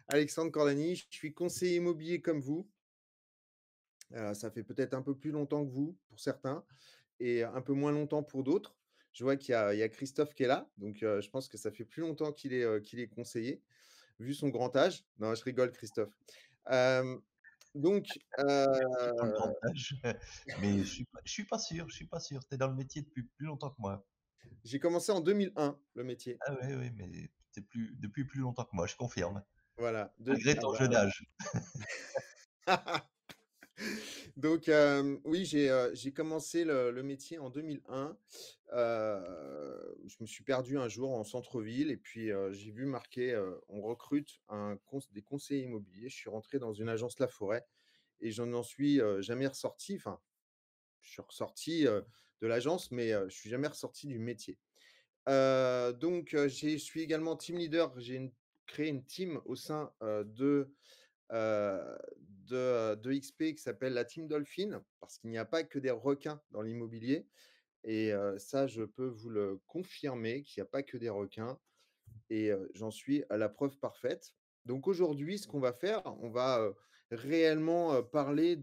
Alexandre Cordani, je suis conseiller immobilier comme vous. Ça fait peut-être un peu plus longtemps que vous pour certains et un peu moins longtemps pour d'autres. Je vois qu'il y a Christophe qui est là, donc je pense que ça fait plus longtemps qu'il est conseiller, vu son grand âge. Non, je rigole Christophe. Hem, donc Merci pour le grand âge, mais je suis pas sûr, je suis pas sûr. Tu es dans le métier depuis plus longtemps que moi. j'ai commencé en 2001 le métier. Ah oui, oui, mais tu plus depuis plus longtemps que moi, je confirme, Voilà, malgré ton jeune âge. donc oui, j'ai commencé le métier en 2001. Je me suis perdu un jour en centre-ville et puis, j'ai vu marqué, on recrute des conseillers immobiliers. Je suis rentré dans une agence Laforêt et je n'en suis, jamais ressorti. Enfin, je suis ressorti, de l'agence, mais, je suis jamais ressorti du métier. Donc, je suis également team leader. Créé une team au sein, de XP qui s'appelle la Team Dolphin, parce qu'il n'y a pas que des requins dans l'immobilier et ça, je peux vous le confirmer qu'il n'y a pas que des requins et j'en suis à la preuve parfaite. Donc aujourd'hui, ce qu'on va faire, on va, réellement, parler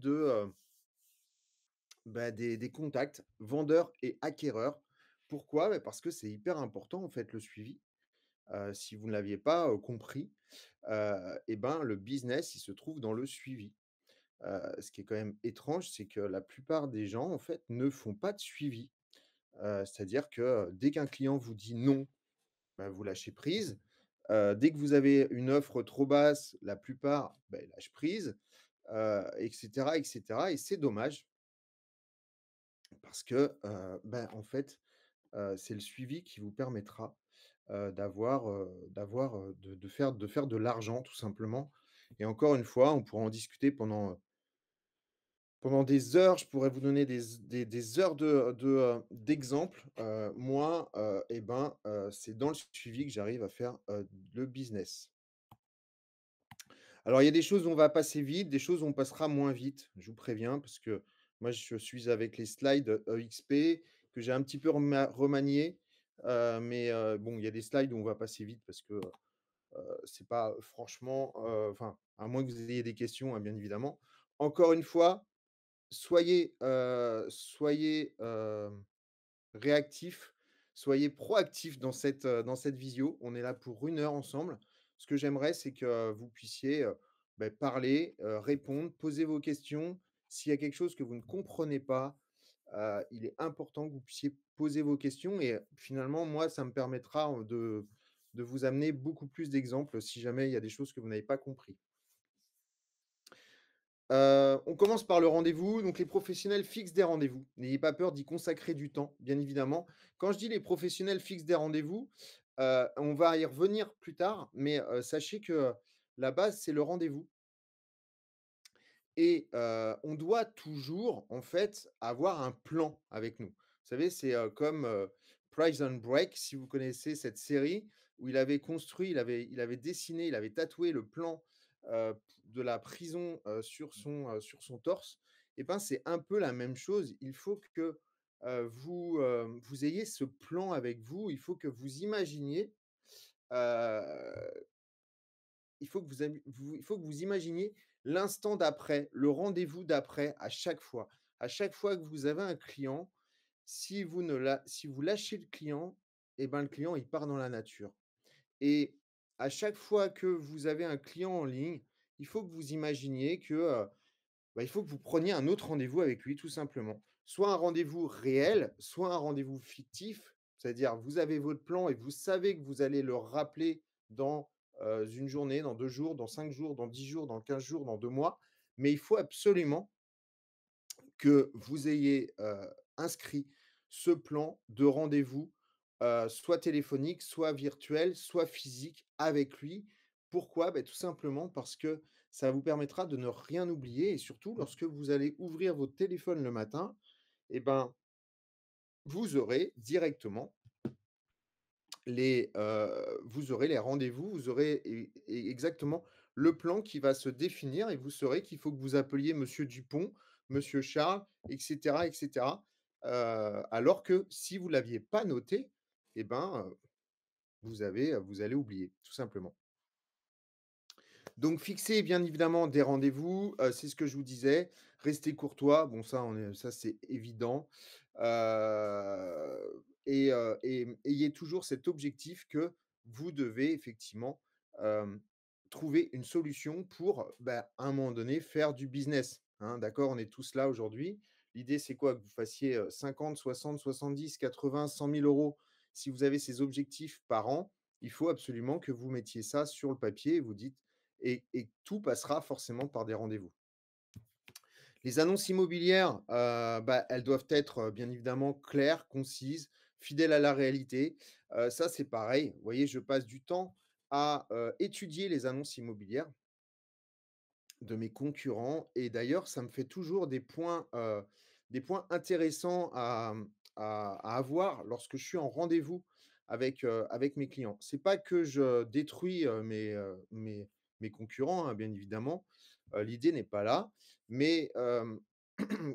des contacts vendeurs et acquéreurs. Pourquoi? Parce que c'est hyper important, en fait, le suivi. Si vous ne l'aviez pas, compris, et ben, le business, il se trouve dans le suivi. Ce qui est quand même étrange, c'est que la plupart des gens, en fait, ne font pas de suivi. C'est-à-dire que, dès qu'un client vous dit: «Non», bah, vous lâchez prise. Dès que vous avez une offre trop basse, la plupart, bah, ils lâchent prise, et cetera et cetera et c'est dommage parce que, en fait, c'est le suivi qui vous permettra, de faire de l'argent tout simplement et encore une fois, on pourra en discuter pendant des heures. Je pourrais vous donner des heures d'exemples. Moi, c'est dans le suivi que j'arrive à faire, le business. Alors il y a des choses où on va passer vite, des choses où on passera moins vite, je vous préviens, parce que moi je suis avec les slides, EXP que j'ai un petit peu remaniés, bon, il y a des slides où on va passer vite parce que, c'est pas franchement, enfin, à moins que vous ayez des questions, hein, bien évidemment. Encore une fois, soyez réactifs, soyez proactifs dans cette visio. On est là pour 1 heure ensemble. Ce que j'aimerais, c'est que vous puissiez, parler, répondre, poser vos questions. S'il y a quelque chose que vous ne comprenez pas, il est important que vous puissiez poser vos questions et finalement, moi, ça me permettra, de vous amener beaucoup plus d'exemples si jamais il y a des choses que vous n'avez pas compris. On commence par le rendez-vous. Donc les professionnels fixent des rendez-vous. N'ayez pas peur d'y consacrer du temps, bien évidemment. Quand je dis les professionnels fixent des rendez-vous, on va y revenir plus tard, mais sachez que la base, c'est le rendez-vous et on doit toujours, en fait, avoir un plan avec nous. Vous savez, c'est, comme, Prison Break, si vous connaissez cette série où il avait dessiné, il avait tatoué le plan, de la prison, sur son torse. Et ben, c'est un peu la même chose. Il faut que, vous ayez ce plan avec vous. Il faut que vous imaginiez, heu il faut que vous imaginiez l'instant d'après, le rendez-vous d'après à chaque fois. À chaque fois que vous avez un client, si vous lâchez le client, et ben, le client, il part dans la nature et à chaque fois que vous avez un client en ligne, il faut que vous imaginiez que, il faut que vous preniez un autre rendez-vous avec lui tout simplement. Soit un rendez-vous réel, soit un rendez-vous fictif. C'est-à-dire, vous avez votre plan et vous savez que vous allez le rappeler dans, 1 journée, dans 2 jours, dans 5 jours, dans 10 jours, dans 15 jours, dans 2 mois. Mais il faut absolument que vous ayez, inscrit ce plan de rendez-vous, soit téléphonique, soit virtuel, soit physique avec lui. Pourquoi? Tout simplement parce que ça vous permettra de ne rien oublier et surtout lorsque vous allez ouvrir votre téléphone le matin et ben, vous aurez directement vous aurez les rendez-vous, vous aurez exactement le plan qui va se définir et vous saurez qu'il faut que vous appeliez monsieur Dupont, monsieur Charles et cetera. Alors que si vous l'aviez pas noté et ben, vous allez oublier, tout simplement. Donc fixez bien évidemment des rendez-vous, c'est ce que je vous disais. Restez courtois, bon ça c'est évident, et ayez toujours cet objectif que vous devez effectivement, hem, trouver une solution pour, bah, à un moment donné, faire du business, hein, d'accord? On est tous là aujourd'hui. L'idée c'est quoi? Que vous fassiez, 50, 60, 70, 80, 100 000 €. Si vous avez ces objectifs par an, il faut absolument que vous mettiez ça sur le papier et vous dites et tout passera forcément par des rendez-vous. Les annonces immobilières, bah, elles doivent être, bien évidemment claires, concises, fidèles à la réalité. Ça, c'est pareil. Vous voyez, je passe du temps à, étudier les annonces immobilières de mes concurrents et d'ailleurs, ça me fait toujours des points intéressants à avoir lorsque je suis en rendez-vous avec mes clients. C'est pas que je détruis, mes concurrents, hein, bien évidemment, l'idée n'est pas là, mais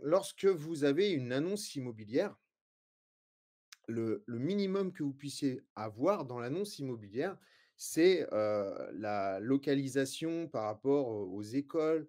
lorsque vous avez une annonce immobilière, le minimum que vous puissiez avoir dans l'annonce immobilière, c'est, la localisation par rapport aux écoles,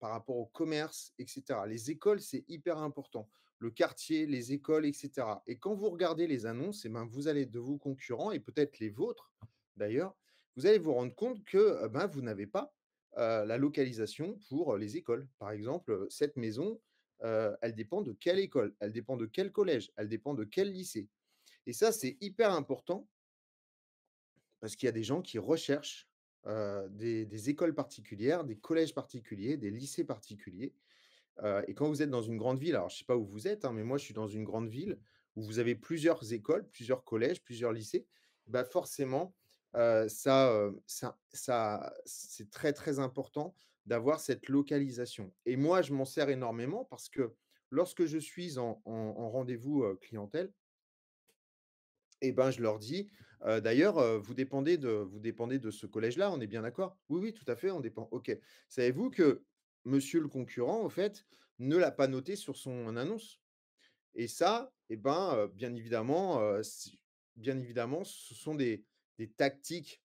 par rapport au commerce et cetera. Les écoles, c'est hyper important. Le quartier, les écoles et cetera et quand vous regardez les annonces et ben, vous allez de vos concurrents et peut-être les vôtres d'ailleurs, vous allez vous rendre compte que, ben, vous n'avez pas, la localisation pour, les écoles. Par exemple, cette maison, elle dépend de quelle école? Elle dépend de quel collège? Elle dépend de quel lycée? Et ça, c'est hyper important parce qu'il y a des gens qui recherchent, des écoles particulières, des collèges particuliers, des lycées particuliers, et quand vous êtes dans une grande ville, alors je ne sais pas où vous êtes, hein, mais moi je suis dans une grande ville où vous avez plusieurs écoles, plusieurs collèges, plusieurs lycées, bah, forcément, ça c'est très, très important d'avoir cette localisation et moi je m'en sers énormément parce que lorsque je suis en rendez-vous, clientèle, et ben, je leur dis, «D'ailleurs, vous dépendez de ce collège-là, on est bien d'accord?» «Oui, oui, tout à fait, on dépend». «OK. Savez-vous que monsieur le concurrent, au fait, ne l'a pas noté sur son annonce?» Et ça, et ben, bien évidemment, ce sont des tactiques,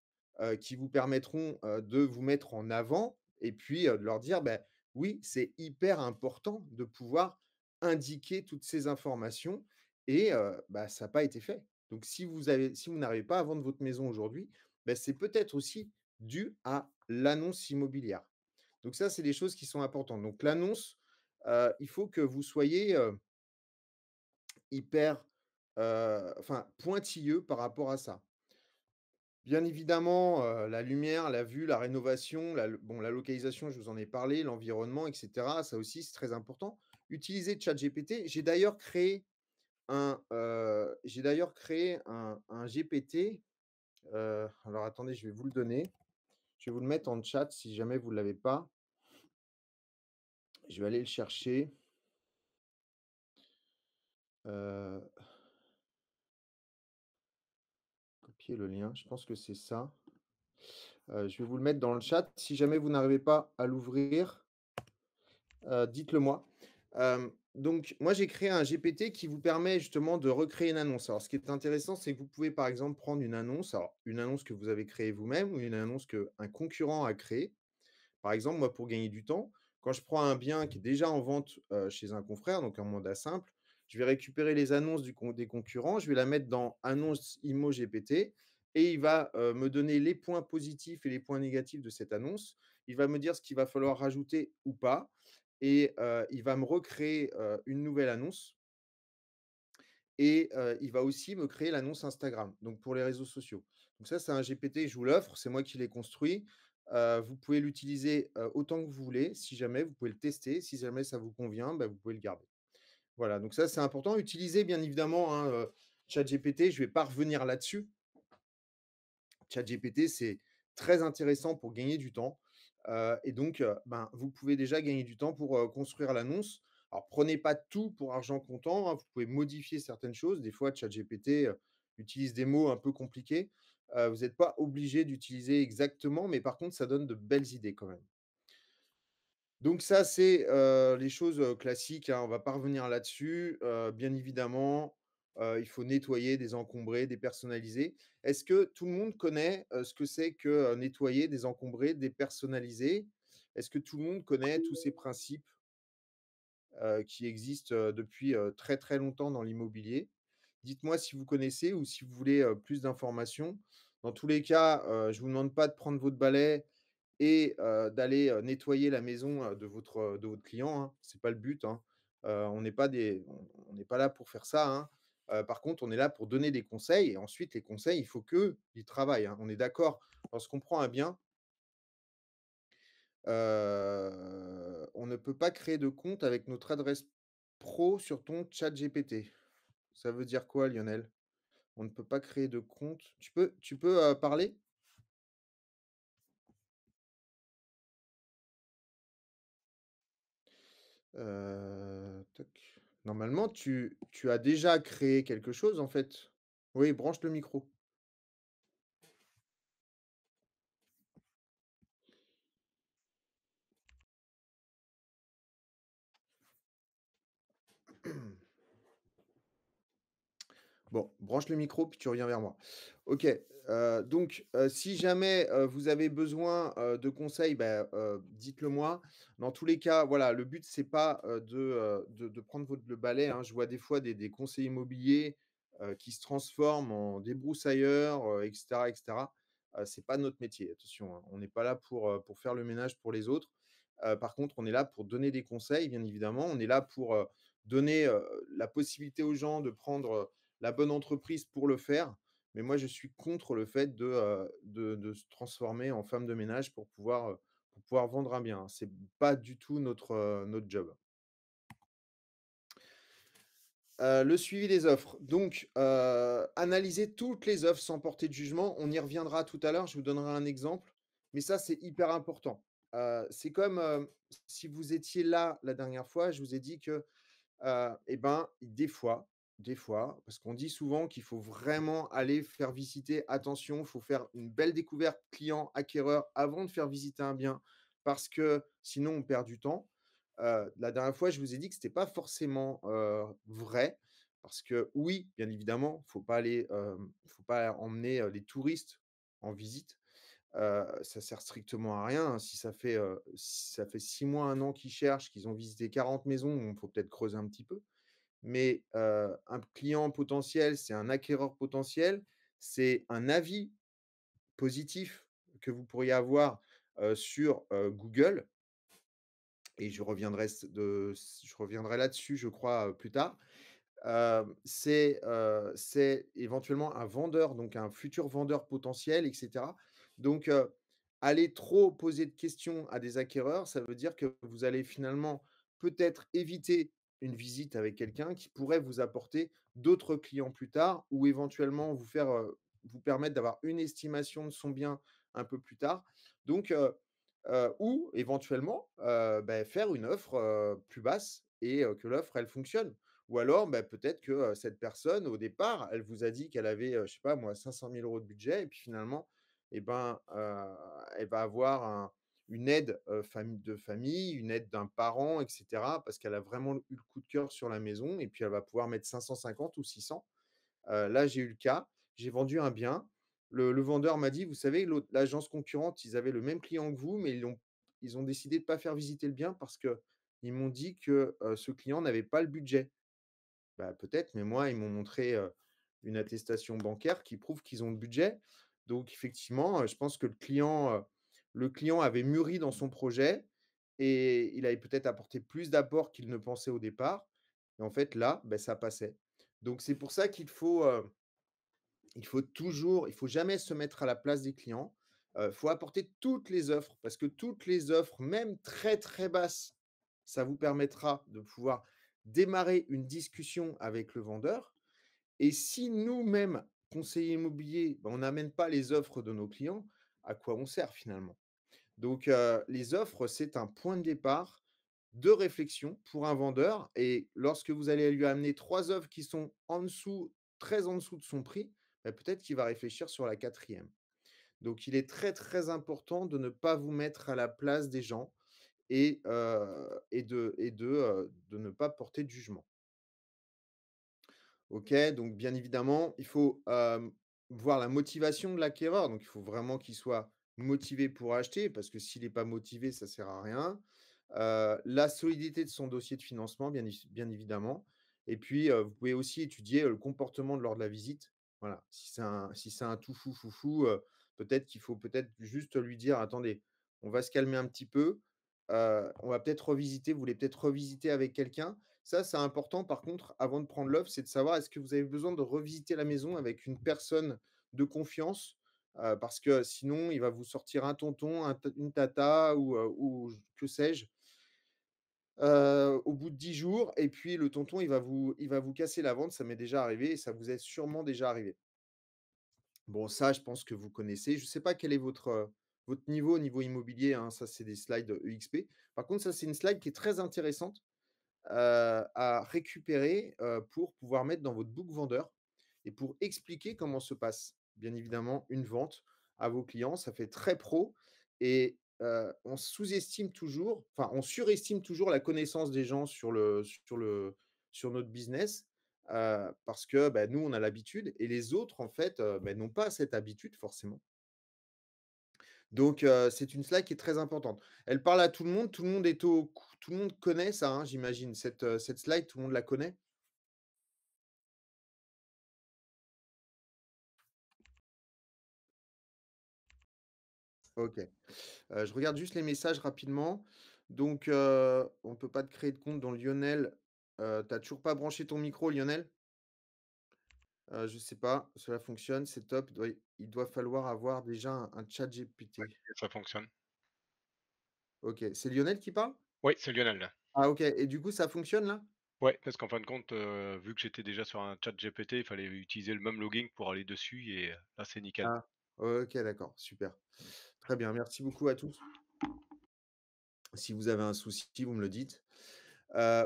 qui vous permettront, de vous mettre en avant et puis, de leur dire: «Beh, oui, c'est hyper important de pouvoir indiquer toutes ces informations» et bah, ça n'a pas été fait. Donc si vous n'arrivez pas à vendre votre maison aujourd'hui, bah, c'est peut-être aussi dû à l'annonce immobilière. Donc ça, c'est des choses qui sont importantes. Donc l'annonce, il faut que vous soyez, hyper, enfin pointilleux par rapport à ça. Bien évidemment, la lumière, la vue, la rénovation, la localisation, je vous en ai parlé, l'environnement et cetera, ça aussi c'est très important. Utilisez ChatGPT. J'ai d'ailleurs créé un GPT, alors attendez, je vais vous le donner. Je vais vous le mettre en chat si jamais vous ne l'avez pas. Je vais aller le chercher, heu, copier le lien, je pense que c'est ça. Je vais vous le mettre dans le chat. Si jamais vous n'arrivez pas à l'ouvrir, dites-le moi. Donc moi, j'ai créé un GPT qui vous permet justement de recréer une annonce. Alors ce qui est intéressant, c'est que vous pouvez, par exemple, prendre une annonce, alors une annonce que vous avez créée vous-même ou une annonce qu'un concurrent a créée. Par exemple, moi, pour gagner du temps, quand je prends un bien qui est déjà en vente, chez un confrère, donc un mandat simple, je vais récupérer les annonces des concurrents, je vais la mettre dans annonce IMO GPT et il va, me donner les points positifs et les points négatifs de cette annonce. Il va me dire ce qu'il va falloir rajouter ou pas et il va me recréer, une nouvelle annonce et il va aussi me créer l'annonce Instagram, donc pour les réseaux sociaux. Donc ça, c'est un GPT, je vous l'offre, c'est moi qui l'ai construit. Vous pouvez l'utiliser, autant que vous voulez. Si jamais, vous pouvez le tester. Si jamais ça vous convient, bah, vous pouvez le garder. Voilà, donc ça, c'est important. Utilisez bien évidemment, hein, ChatGPT, je ne vais pas revenir là-dessus. ChatGPT, c'est très intéressant pour gagner du temps, et donc ben, vous pouvez déjà gagner du temps pour, construire l'annonce. Alors prenez pas tout pour argent comptant, hein, vous pouvez modifier certaines choses. Des fois, ChatGPT, utilise des mots un peu compliqués, Vous êtes pas obligé d'utiliser exactement, mais par contre, ça donne de belles idées quand même. Donc ça, c'est, les choses, classiques, hein, on va pas revenir là-dessus. Bien évidemment, il faut nettoyer, désencombrer, dépersonnaliser. Est-ce que tout le monde connaît, ce que c'est que, nettoyer, désencombrer, dépersonnaliser? Est-ce que tout le monde connaît tous ces principes, qui existent, depuis, très, très longtemps dans l'immobilier? Dites-moi si vous connaissez ou si vous voulez, plus d'informations. Dans tous les cas, je vous demande pas de prendre votre balai et d'aller, nettoyer la maison, de votre client, hein. C'est pas le but, hein. On n'est pas là pour faire ça, hein. Par contre, on est là pour donner des conseils et ensuite les conseils, il faut qu'ils travaillent, hein. On est d'accord? Lorsqu'on prend un bien, on ne peut pas créer de compte avec notre adresse pro sur ton ChatGPT. Ça veut dire quoi, Lionel? On ne peut pas créer de compte. Tu peux, parler? Tac. Normalement, tu as déjà créé quelque chose, en fait. Oui, branche le micro. Bon, branche le micro, puis tu reviens vers moi. OK, donc si jamais, vous avez besoin, de conseils, dites-le moi. Dans tous les cas, voilà, le but, c'est pas, de prendre votre le balai, hein. Je vois des fois des conseillers immobiliers, qui se transforment en débroussailleurs, et cetera et cetera. C'est pas notre métier, attention, hein. On n'est pas là pour faire le ménage pour les autres. Par contre, on est là pour donner des conseils, bien évidemment. On est là pour, donner, la possibilité aux gens de prendre, la bonne entreprise pour le faire. Mais moi, je suis contre le fait de se transformer en femme de ménage pour pouvoir vendre un bien. C'est pas du tout notre job. Le suivi des offres. Donc, analyser toutes les offres sans porter de jugement. On y reviendra tout à l'heure, je vous donnerai un exemple, mais ça, c'est hyper important. C'est comme, si vous étiez là la dernière fois, je vous ai dit que et ben, des fois, parce qu'on dit souvent qu'il faut vraiment aller faire visiter attention, il faut faire une belle découverte client, acquéreur avant de faire visiter un bien, parce que sinon on perd du temps. La dernière fois, je vous ai dit que c'était pas forcément, vrai, parce que oui, bien évidemment, faut pas emmener, les touristes en visite. Ça sert strictement à rien, hein. Si ça fait 6 mois, 1 an qu'ils cherchent, qu'ils ont visité 40 maisons, il faut peut-être creuser un petit peu. Mais, un client potentiel, c'est un acquéreur potentiel, c'est un avis positif que vous pourriez avoir, sur, Google et je reviendrai là-dessus, je crois, plus tard. C'est éventuellement un vendeur, donc un futur vendeur potentiel et cetera. Donc, aller trop poser de questions à des acquéreurs, ça veut dire que vous allez finalement peut-être éviter une visite avec quelqu'un qui pourrait vous apporter d'autres clients plus tard ou éventuellement vous permettre d'avoir une estimation de son bien un peu plus tard. Donc, ou éventuellement, faire une offre, plus basse et que l'offre, elle fonctionne. Ou alors, peut-être que, cette personne, au départ, elle vous a dit qu'elle avait, je sais pas moi, 500 000 € de budget et puis finalement, et ben, elle va avoir une aide, famille, une aide d'un parent et cetera, parce qu'elle a vraiment eu le coup de cœur sur la maison et puis elle va pouvoir mettre 550 ou 600. Là, j'ai eu le cas, j'ai vendu un bien. Le vendeur m'a dit: «Vous savez, l'agence concurrente, ils avaient le même client que vous, mais ils ont décidé de pas faire visiter le bien parce qu'ils m'ont dit que, ce client n'avait pas le budget». Bah, peut-être, mais moi, ils m'ont montré, une attestation bancaire qui prouve qu'ils ont le budget. Donc effectivement, je pense que le client avait mûri dans son projet et il avait peut-être apporté plus d'apports qu'il ne pensait au départ et en fait là, ça passait. Donc c'est pour ça il faut jamais se mettre à la place des clients. Il faut apporter toutes les offres parce que toutes les offres, même très, très basses, ça vous permettra de pouvoir démarrer une discussion avec le vendeur et si nous-mêmes, conseillers immobiliers, on n'amène pas les offres de nos clients, à quoi on sert finalement? Donc, les offres, c'est un point de départ de réflexion pour un vendeur et lorsque vous allez lui amener 3 offres qui sont en dessous, très en dessous de son prix, bah, peut-être qu'il va réfléchir sur la quatrième. Donc il est très, très important de ne pas vous mettre à la place des gens et de ne pas porter de jugement. OK, donc bien évidemment, il faut, voir la motivation de l'acquéreur. Donc il faut vraiment qu'il soit motivé pour acheter parce que s'il n'est pas motivé, ça sert à rien. La solidité de son dossier de financement, bien évidemment et puis, vous pouvez aussi étudier, le comportement de lors de la visite. Voilà, si c'est un tout fou foufou, peut-être qu'il faut peut-être juste lui dire: «Attendez, on va se calmer un petit peu, on va peut-être revisiter». Vous voulez peut-être revisiter avec quelqu'un? Ça, c'est important par contre, avant de prendre l'offre, c'est de savoir est-ce que vous avez besoin de revisiter la maison avec une personne de confiance? Parce que sinon, il va vous sortir un tonton, une tata ou que sais-je, au bout de 10 jours et puis le tonton, il va vous casser la vente. Ça m'est déjà arrivé et ça vous est sûrement déjà arrivé. Bon, ça, je pense que vous connaissez. Je ne sais pas quel est votre niveau au niveau immobilier, hein, ça, c'est des slides EXP. Par contre, ça, c'est une slide qui est très intéressante à récupérer, pour pouvoir mettre dans votre book vendeur et pour expliquer comment se passe, bien évidemment, une vente à vos clients. Ça fait très pro et on sous-estime toujours, enfin, on surestime toujours la connaissance des gens sur notre business, parce que, bah, nous, on a l'habitude et les autres, en fait, bah, n'ont pas cette habitude forcément. Donc c'est une slide qui est très importante. Elle parle à tout le monde est au cou tout le monde connaît ça, hein, j'imagine cette slide, tout le monde la connaît? OK. Je regarde juste les messages rapidement. Donc on ne peut pas te créer de compte dans Lionel, tu toujours pas branché ton micro Lionel? Je sais pas, cela fonctionne, c'est top, il doit falloir avoir déjà un chat GPT. Ça fonctionne. OK, c'est Lionel qui parle? Oui, c'est Lionel là. Ah OK et du coup ça fonctionne là? Ouais, parce qu'en fin de compte, vu que j'étais déjà sur un chat GPT, il fallait utiliser le même login pour aller dessus et là, c'est nickel. Ah, OK d'accord, super. Très bien, merci beaucoup à tous. Si vous avez un souci, vous me le dites.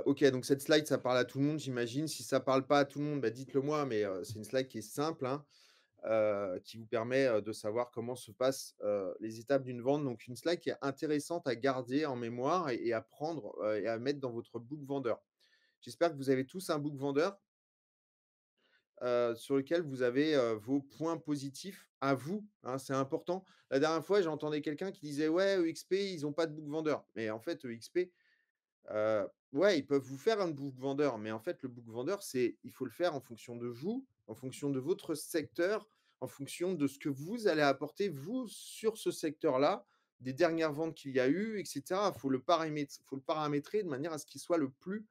OK, donc cette slide, ça parle à tout le monde, j'imagine. Si ça parle pas à tout le monde, bah, dites-le moi, mais c'est une slide qui est simple, hein, qui vous permet, de savoir comment se passent, les étapes d'une vente. Donc une slide qui est intéressante à garder en mémoire et à prendre, et à mettre dans votre book vendeur. J'espère que vous avez tous un book vendeur, sur lequel vous avez, vos points positifs à vous, hein, c'est important. La dernière fois, j'entendais quelqu'un qui disait: «Ouais, EXP, ils ont pas de book vendeur». Mais en fait, EXP, ouais, ils peuvent vous faire un book vendeur, mais en fait, le book vendeur, il faut le faire en fonction de vous, en fonction de votre secteur, en fonction de ce que vous allez apporter, vous, sur ce secteur-là, des dernières ventes qu'il y a eu et cetera. Faut le paramétrer de manière à ce qu'il soit le plus,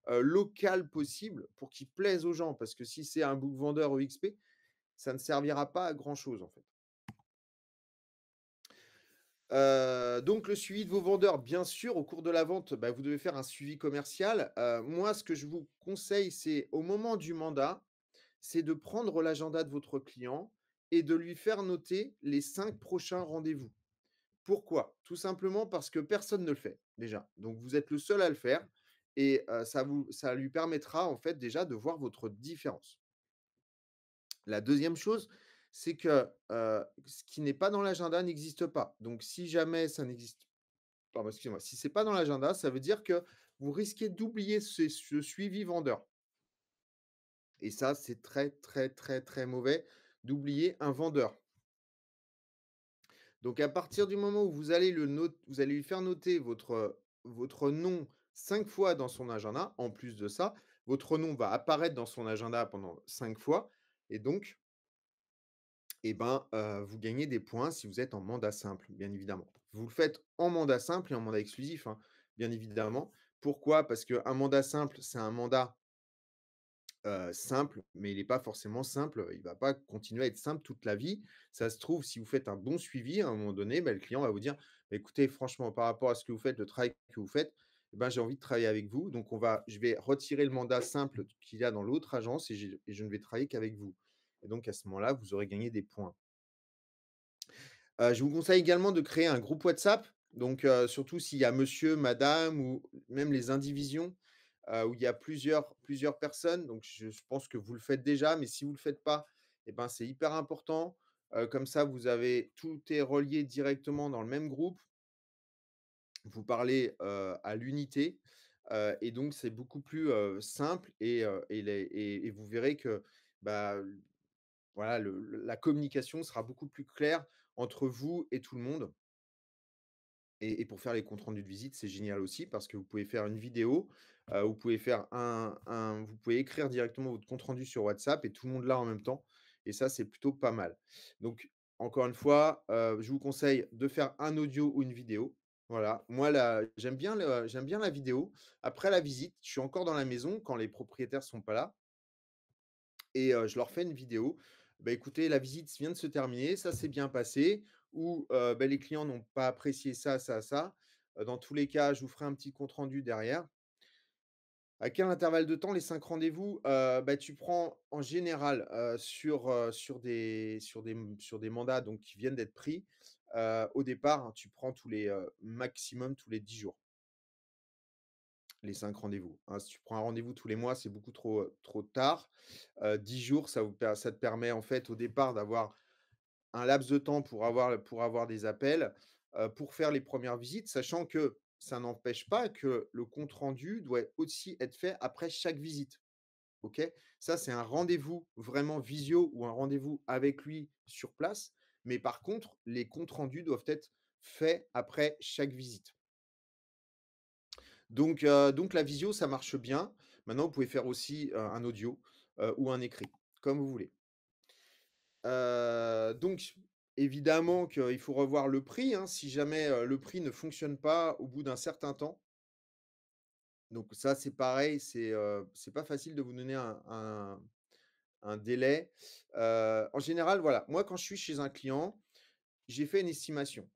local possible pour qu'il plaise aux gens. Parce que si c'est un book vendeur EXP, ça ne servira pas à grand chose, en fait. Donc le suivi de vos vendeurs, bien sûr, au cours de la vente, bah, vous devez faire un suivi commercial. Moi, ce que je vous conseille, c'est au moment du mandat, c'est de prendre l'agenda de votre client et de lui faire noter les 5 prochains rendez-vous. Pourquoi? Tout simplement parce que personne ne le fait, déjà. Donc vous êtes le seul à le faire et ça lui permettra, en fait, déjà de voir votre différence. La deuxième chose, c'est que, ce qui n'est pas dans l'agenda n'existe pas. Donc si jamais ça n'existe pardon, excusez-moi, si c'est pas dans l'agenda, ça veut dire que vous risquez d'oublier ce suivi vendeur et ça, c'est très, très, très, très mauvais d'oublier un vendeur. Donc à partir du moment où vous allez lui faire noter votre nom 5 fois dans son agenda, en plus de ça, votre nom va apparaître dans son agenda pendant 5 fois et donc et ben, vous gagnez des points si vous êtes en mandat simple, bien évidemment. Vous le faites en mandat simple et en mandat exclusif, hein, bien évidemment. Pourquoi? Parce qu'un mandat simple, c'est un mandat, simple, mais il n'est pas forcément simple, il ne va pas continuer à être simple toute la vie. Ça se trouve, si vous faites un bon suivi, à un moment donné, bah, le client va vous dire: «Bah, écoutez, franchement, par rapport à ce que vous faites, le travail que vous faites, eh ben, j'ai envie de travailler avec vous, donc je vais retirer le mandat simple qu'il y a dans l'autre agence et je ne vais travailler qu'avec vous» et donc à ce moment-là, vous aurez gagné des points. Je vous conseille également de créer un groupe WhatsApp, donc surtout s'il y a monsieur, madame ou même les indivisions, où il y a plusieurs personnes, donc je pense que vous le faites déjà, mais si vous ne le faites pas, et ben, c'est hyper important. Comme ça, vous avez tout est relié directement dans le même groupe. Vous parlez, à l'unité, et donc c'est beaucoup plus, simple et vous verrez que, bah, voilà, la communication sera beaucoup plus claire entre vous et tout le monde. Et pour faire les comptes rendus de visite, c'est génial aussi parce que vous pouvez faire une vidéo, vous pouvez faire vous pouvez écrire directement votre compte rendu sur WhatsApp et tout le monde l'a en même temps et ça, c'est plutôt pas mal. Donc encore une fois, je vous conseille de faire un audio ou une vidéo. Voilà, moi la j'aime bien la vidéo. Après la visite, je suis encore dans la maison quand les propriétaires sont pas là et je leur fais une vidéo. Bah, écoutez, la visite vient de se terminer, ça s'est bien passé ou bah, les clients n'ont pas apprécié ça, ça, ça. Dans tous les cas, je vous ferai un petit compte rendu derrière. À quel intervalle de temps les 5 rendez-vous? Bah, tu prends en général, sur des mandats donc qui viennent d'être pris, au départ, hein, tu prends maximum tous les 10 jours, les 5 rendez-vous, hein. Si tu prends un rendez-vous tous les mois, c'est beaucoup trop tard. 10 jours, ça te permet en fait au départ d'avoir un laps de temps pour avoir des appels, pour faire les premières visites, sachant que ça n'empêche pas que le compte rendu doit aussi être fait après chaque visite, OK? Ça, c'est un rendez-vous vraiment visio ou un rendez-vous avec lui sur place, mais par contre, les comptes rendus doivent être faits après chaque visite. Donc la visio, ça marche bien. Maintenant, vous pouvez faire aussi, un audio, ou un écrit, comme vous voulez. Donc évidemment qu'il faut revoir le prix, hein, si jamais, le prix ne fonctionne pas au bout d'un certain temps. Donc ça, c'est pareil, c'est pas facile de vous donner un délai. En général, voilà, moi, quand je suis chez un client, j'ai fait une estimation.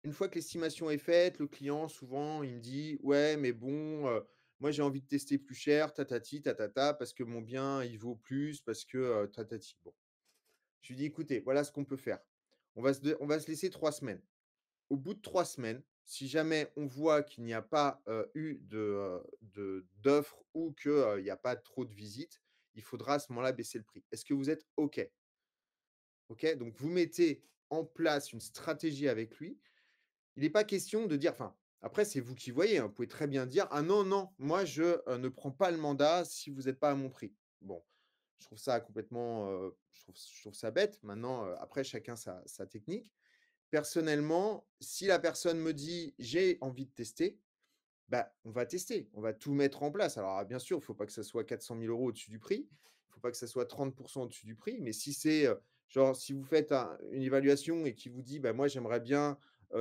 Une fois que l'estimation est faite, le client, souvent, il me dit: «Ouais, mais bon, moi, j'ai envie de tester plus cher, tatati tatata, parce que mon bien, il vaut plus, parce que, tatati». Bon, je lui dis: «Écoutez, voilà ce qu'on peut faire. On va se laisser 3 semaines. Au bout de 3 semaines, si jamais on voit qu'il n'y a pas, eu d'offre ou que, il n'y a pas trop de visites, il faudra à ce moment-là baisser le prix. Est-ce que vous êtes OK?» OK? Donc vous mettez en place une stratégie avec lui. Il n'est pas question de dire enfin, après c'est vous qui voyez, hein, vous pouvez très bien dire: «Ah non, non, moi je, ne prends pas le mandat si vous n'êtes pas à mon prix». Bon, je trouve ça complètement, je trouve ça bête. Maintenant, après chacun sa technique. Personnellement, si la personne me dit: «J'ai envie de tester», bah, on va tester, on va tout mettre en place. Alors, bien sûr, il ne faut pas que ça soit 400 000 € au-dessus du prix, il ne faut pas que ça soit 30 au-dessus du prix, mais si c'est, genre, si vous faites une évaluation et qui vous dit: «Bah, moi, j'aimerais bien,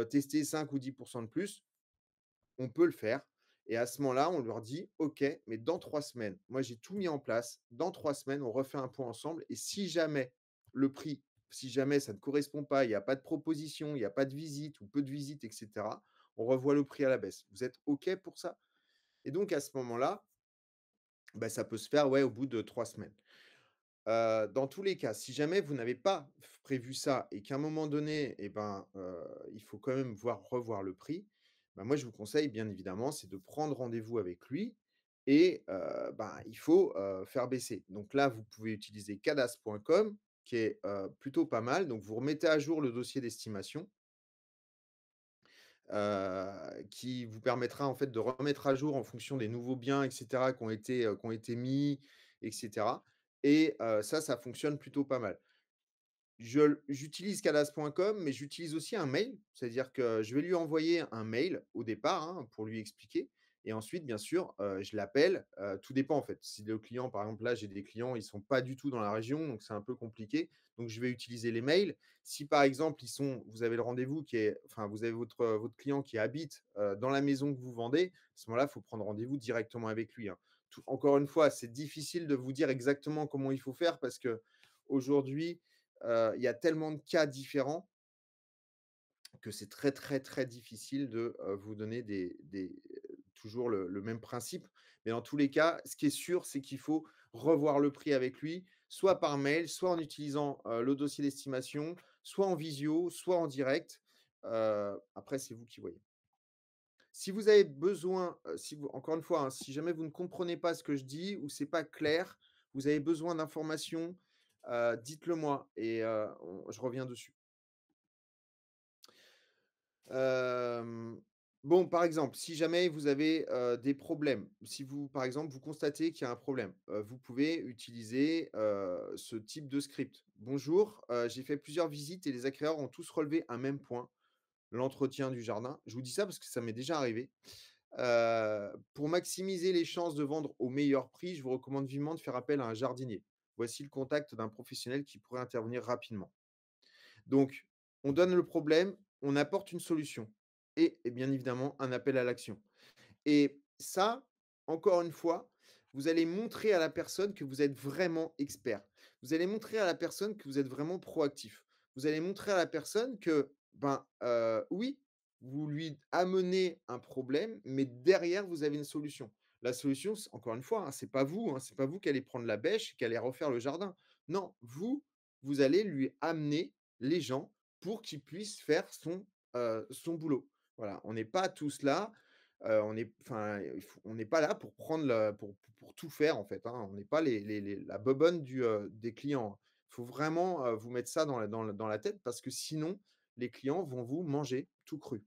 tester 5 ou 10 de plus», on peut le faire et à ce moment-là, on leur dit: «OK, mais dans 3 semaines, moi j'ai tout mis en place. Dans 3 semaines, on refait un point ensemble et si jamais le prix, si jamais ça ne correspond pas, il y a pas de proposition, il y a pas de visite ou peu de visites et cetera, on revoit le prix à la baisse. Vous êtes OK pour ça?» Et donc à ce moment-là, bah, ça peut se faire, ouais, au bout de 3 semaines. Dans tous les cas, si jamais vous n'avez pas prévu ça et qu'à un moment donné, et ben, il faut quand même revoir le prix, bah, moi je vous conseille bien évidemment, c'est de prendre rendez-vous avec lui et ben, il faut, faire baisser. Donc là, vous pouvez utiliser cadastre.com qui est, plutôt pas mal. Donc vous remettez à jour le dossier d'estimation, qui vous permettra en fait de remettre à jour en fonction des nouveaux biens et cetera qui ont été mis et cetera et ça fonctionne plutôt pas mal. J'utilise cadastre.com, mais j'utilise aussi un mail. C'est-à-dire que je vais lui envoyer un mail au départ, hein, pour lui expliquer et ensuite, bien sûr, je l'appelle, tout dépend en fait. Si le client, par exemple, là, j'ai des clients, ils sont pas du tout dans la région, donc c'est un peu compliqué. Donc je vais utiliser les mails. Si par exemple, vous avez le rendez-vous qui est enfin, vous avez votre client qui habite, dans la maison que vous vendez, à ce moment-là, il faut prendre rendez-vous directement avec lui, hein. Encore une fois, c'est difficile de vous dire exactement comment il faut faire parce qu'aujourd'hui, il y a tellement de cas différents que c'est très, très, très difficile de, vous donner toujours le même principe. Mais dans tous les cas, ce qui est sûr, c'est qu'il faut revoir le prix avec lui, soit par mail, soit en utilisant, le dossier d'estimation, soit en visio, soit en direct. Après, c'est vous qui voyez. Si vous avez besoin, si vous encore une fois, hein, si jamais vous ne comprenez pas ce que je dis ou c'est pas clair, vous avez besoin d'informations, dites-le moi et je reviens dessus. Hem, bon, par exemple, si jamais vous avez, des problèmes, si vous, par exemple, vous constatez qu'il y a un problème, vous pouvez utiliser, ce type de script. «Bonjour, j'ai fait plusieurs visites et les acquéreurs ont tous relevé un même point, l'entretien du jardin». Je vous dis ça parce que ça m'est déjà arrivé. Pour maximiser les chances de vendre au meilleur prix, je vous recommande vivement de faire appel à un jardinier. Voici le contact d'un professionnel qui pourrait intervenir rapidement. Donc, on donne le problème, on apporte une solution et bien évidemment un appel à l'action. Et ça, encore une fois, vous allez montrer à la personne que vous êtes vraiment expert. Vous allez montrer à la personne que vous êtes vraiment proactif. Vous allez montrer à la personne que, ben, oui, vous lui amenez un problème, mais derrière, vous avez une solution. La solution, encore une fois, hein, c'est pas vous qui allez prendre la bêche et qui allez refaire le jardin. Non, vous allez lui amener les gens pour qu'il puisse faire son boulot. Voilà, on n'est pas tous là. On n'est pas là pour prendre pour tout faire en fait, hein. On n'est pas la bobonne des clients. Il faut vraiment, vous mettre ça dans la tête parce que sinon, les clients vont vous manger tout cru.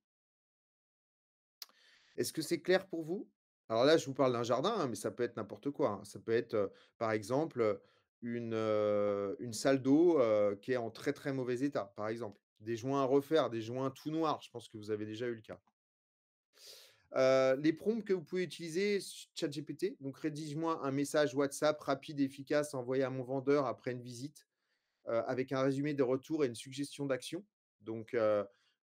Est-ce que c'est clair pour vous? Alors là, je vous parle d'un jardin, hein, mais ça peut être n'importe quoi, hein. Ça peut être, par exemple, une salle d'eau, qui est en très, très mauvais état, par exemple. Des joints à refaire, des joints tout noirs, je pense que vous avez déjà eu le cas. Les prompts que vous pouvez utiliser ChatGPT, donc rédige-moi un message WhatsApp rapide et efficace envoyé à mon vendeur après une visite, avec un résumé des retours et une suggestion d'action. Donc,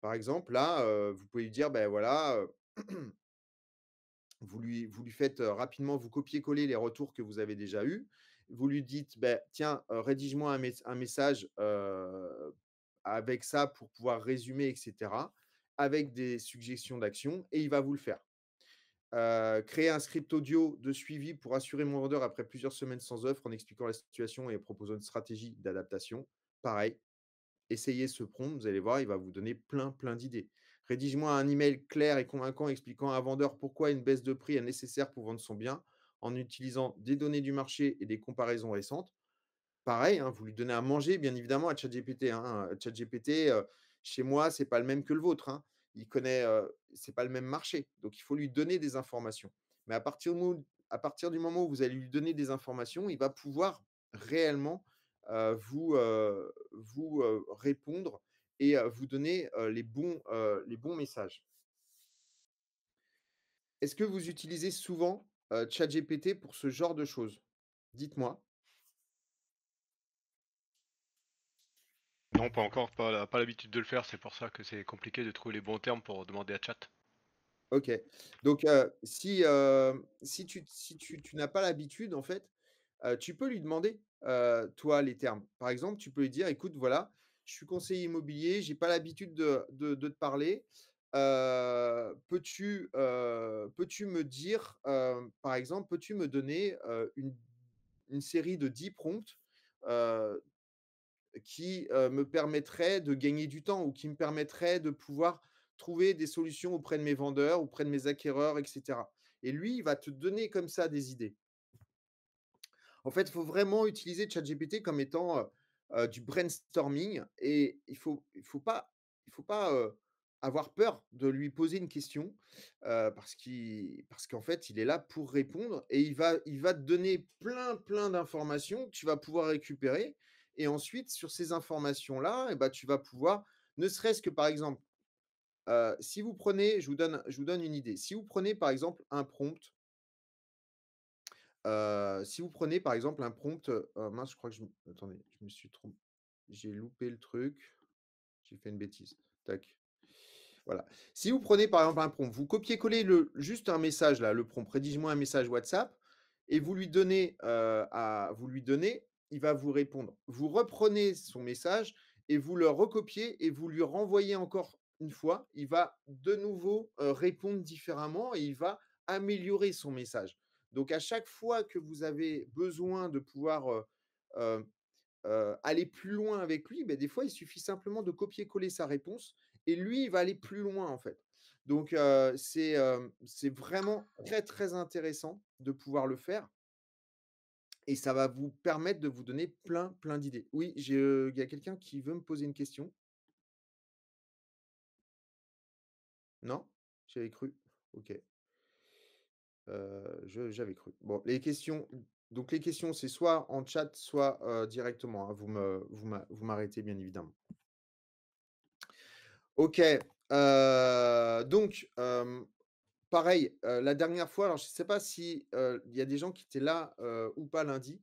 par exemple, là, vous pouvez lui dire: ben voilà, vous lui faites, rapidement vous copiez-collez les retours que vous avez déjà eus. Vous lui dites: ben tiens, rédige-moi un message, avec ça pour pouvoir résumer et cetera», avec des suggestions d'action et il va vous le faire. Créer un script audio de suivi pour assurer mon vendeur après plusieurs semaines sans offre en expliquant la situation et en proposant une stratégie d'adaptation. Pareil, essayez ce prompt, vous allez voir, il va vous donner plein, plein d'idées. Rédige-moi un email clair et convaincant expliquant à un vendeur pourquoi une baisse de prix est nécessaire pour vendre son bien en utilisant des données du marché et des comparaisons récentes. Pareil, hein, vous lui donnez à manger, bien évidemment, à ChatGPT, hein. ChatGPT, chez moi, c'est pas le même que le vôtre, hein. Il connaît, c'est pas le même marché, donc il faut lui donner des informations. Mais à partir du moment où vous allez lui donner des informations, il va pouvoir réellement, répondre et vous donner, les bons messages. Est-ce que vous utilisez souvent, ChatGPT pour ce genre de choses? Dites-moi. Non, pas encore, pas l'habitude de le faire, c'est pour ça que c'est compliqué de trouver les bons termes pour demander à Chat. OK. Donc, si tu n'as pas l'habitude, en fait, tu peux lui demander, toi, les termes. Par exemple, tu peux lui dire: «Écoute, voilà, je suis conseiller immobilier, j'ai pas l'habitude de te parler. Peux-tu me dire, par exemple, peux-tu me donner, une série de 10 prompts, heu, qui, me permettraient de gagner du temps ou qui me permettraient de pouvoir trouver des solutions auprès de mes vendeurs, auprès de mes acquéreurs et cetera?» Et lui, il va te donner comme ça des idées. En fait, il faut vraiment utiliser ChatGPT comme étant, du brainstorming et il faut pas, avoir peur de lui poser une question, parce qu'en fait, il est là pour répondre et il va te donner plein, plein d'informations que tu vas pouvoir récupérer et ensuite sur ces informations-là et bah, tu vas pouvoir ne serait-ce que par exemple, si vous prenez je vous donne une idée. Si vous prenez par exemple un prompt. Si vous prenez par exemple un prompt, mince je crois que attendez, je me suis trompé, j'ai loupé le truc, j'ai fait une bêtise. Tac, voilà. Si vous prenez par exemple un prompt, vous copiez-collez juste un message là, le prompt: «Rédige-moi un message WhatsApp» et vous lui donnez, il va vous répondre. Vous reprenez son message et vous le recopiez et vous lui renvoyez encore une fois. Il va de nouveau, répondre différemment et il va améliorer son message. Donc à chaque fois que vous avez besoin de pouvoir, heu aller plus loin avec lui, beh, des fois, il suffit simplement de copier-coller sa réponse et lui, il va aller plus loin, en fait. Donc c'est vraiment très, très intéressant de pouvoir le faire et ça va vous permettre de vous donner plein, plein d'idées. Oui, il y a quelqu'un qui veut me poser une question? Non? J'avais cru. OK. J'avais cru. Bon, les questions, c'est soit en chat, soit, directement, hein. Vous m'arrêtez bien évidemment. OK, donc, pareil, la dernière fois, alors je ne sais pas si, il y a des gens qui étaient là, ou pas lundi,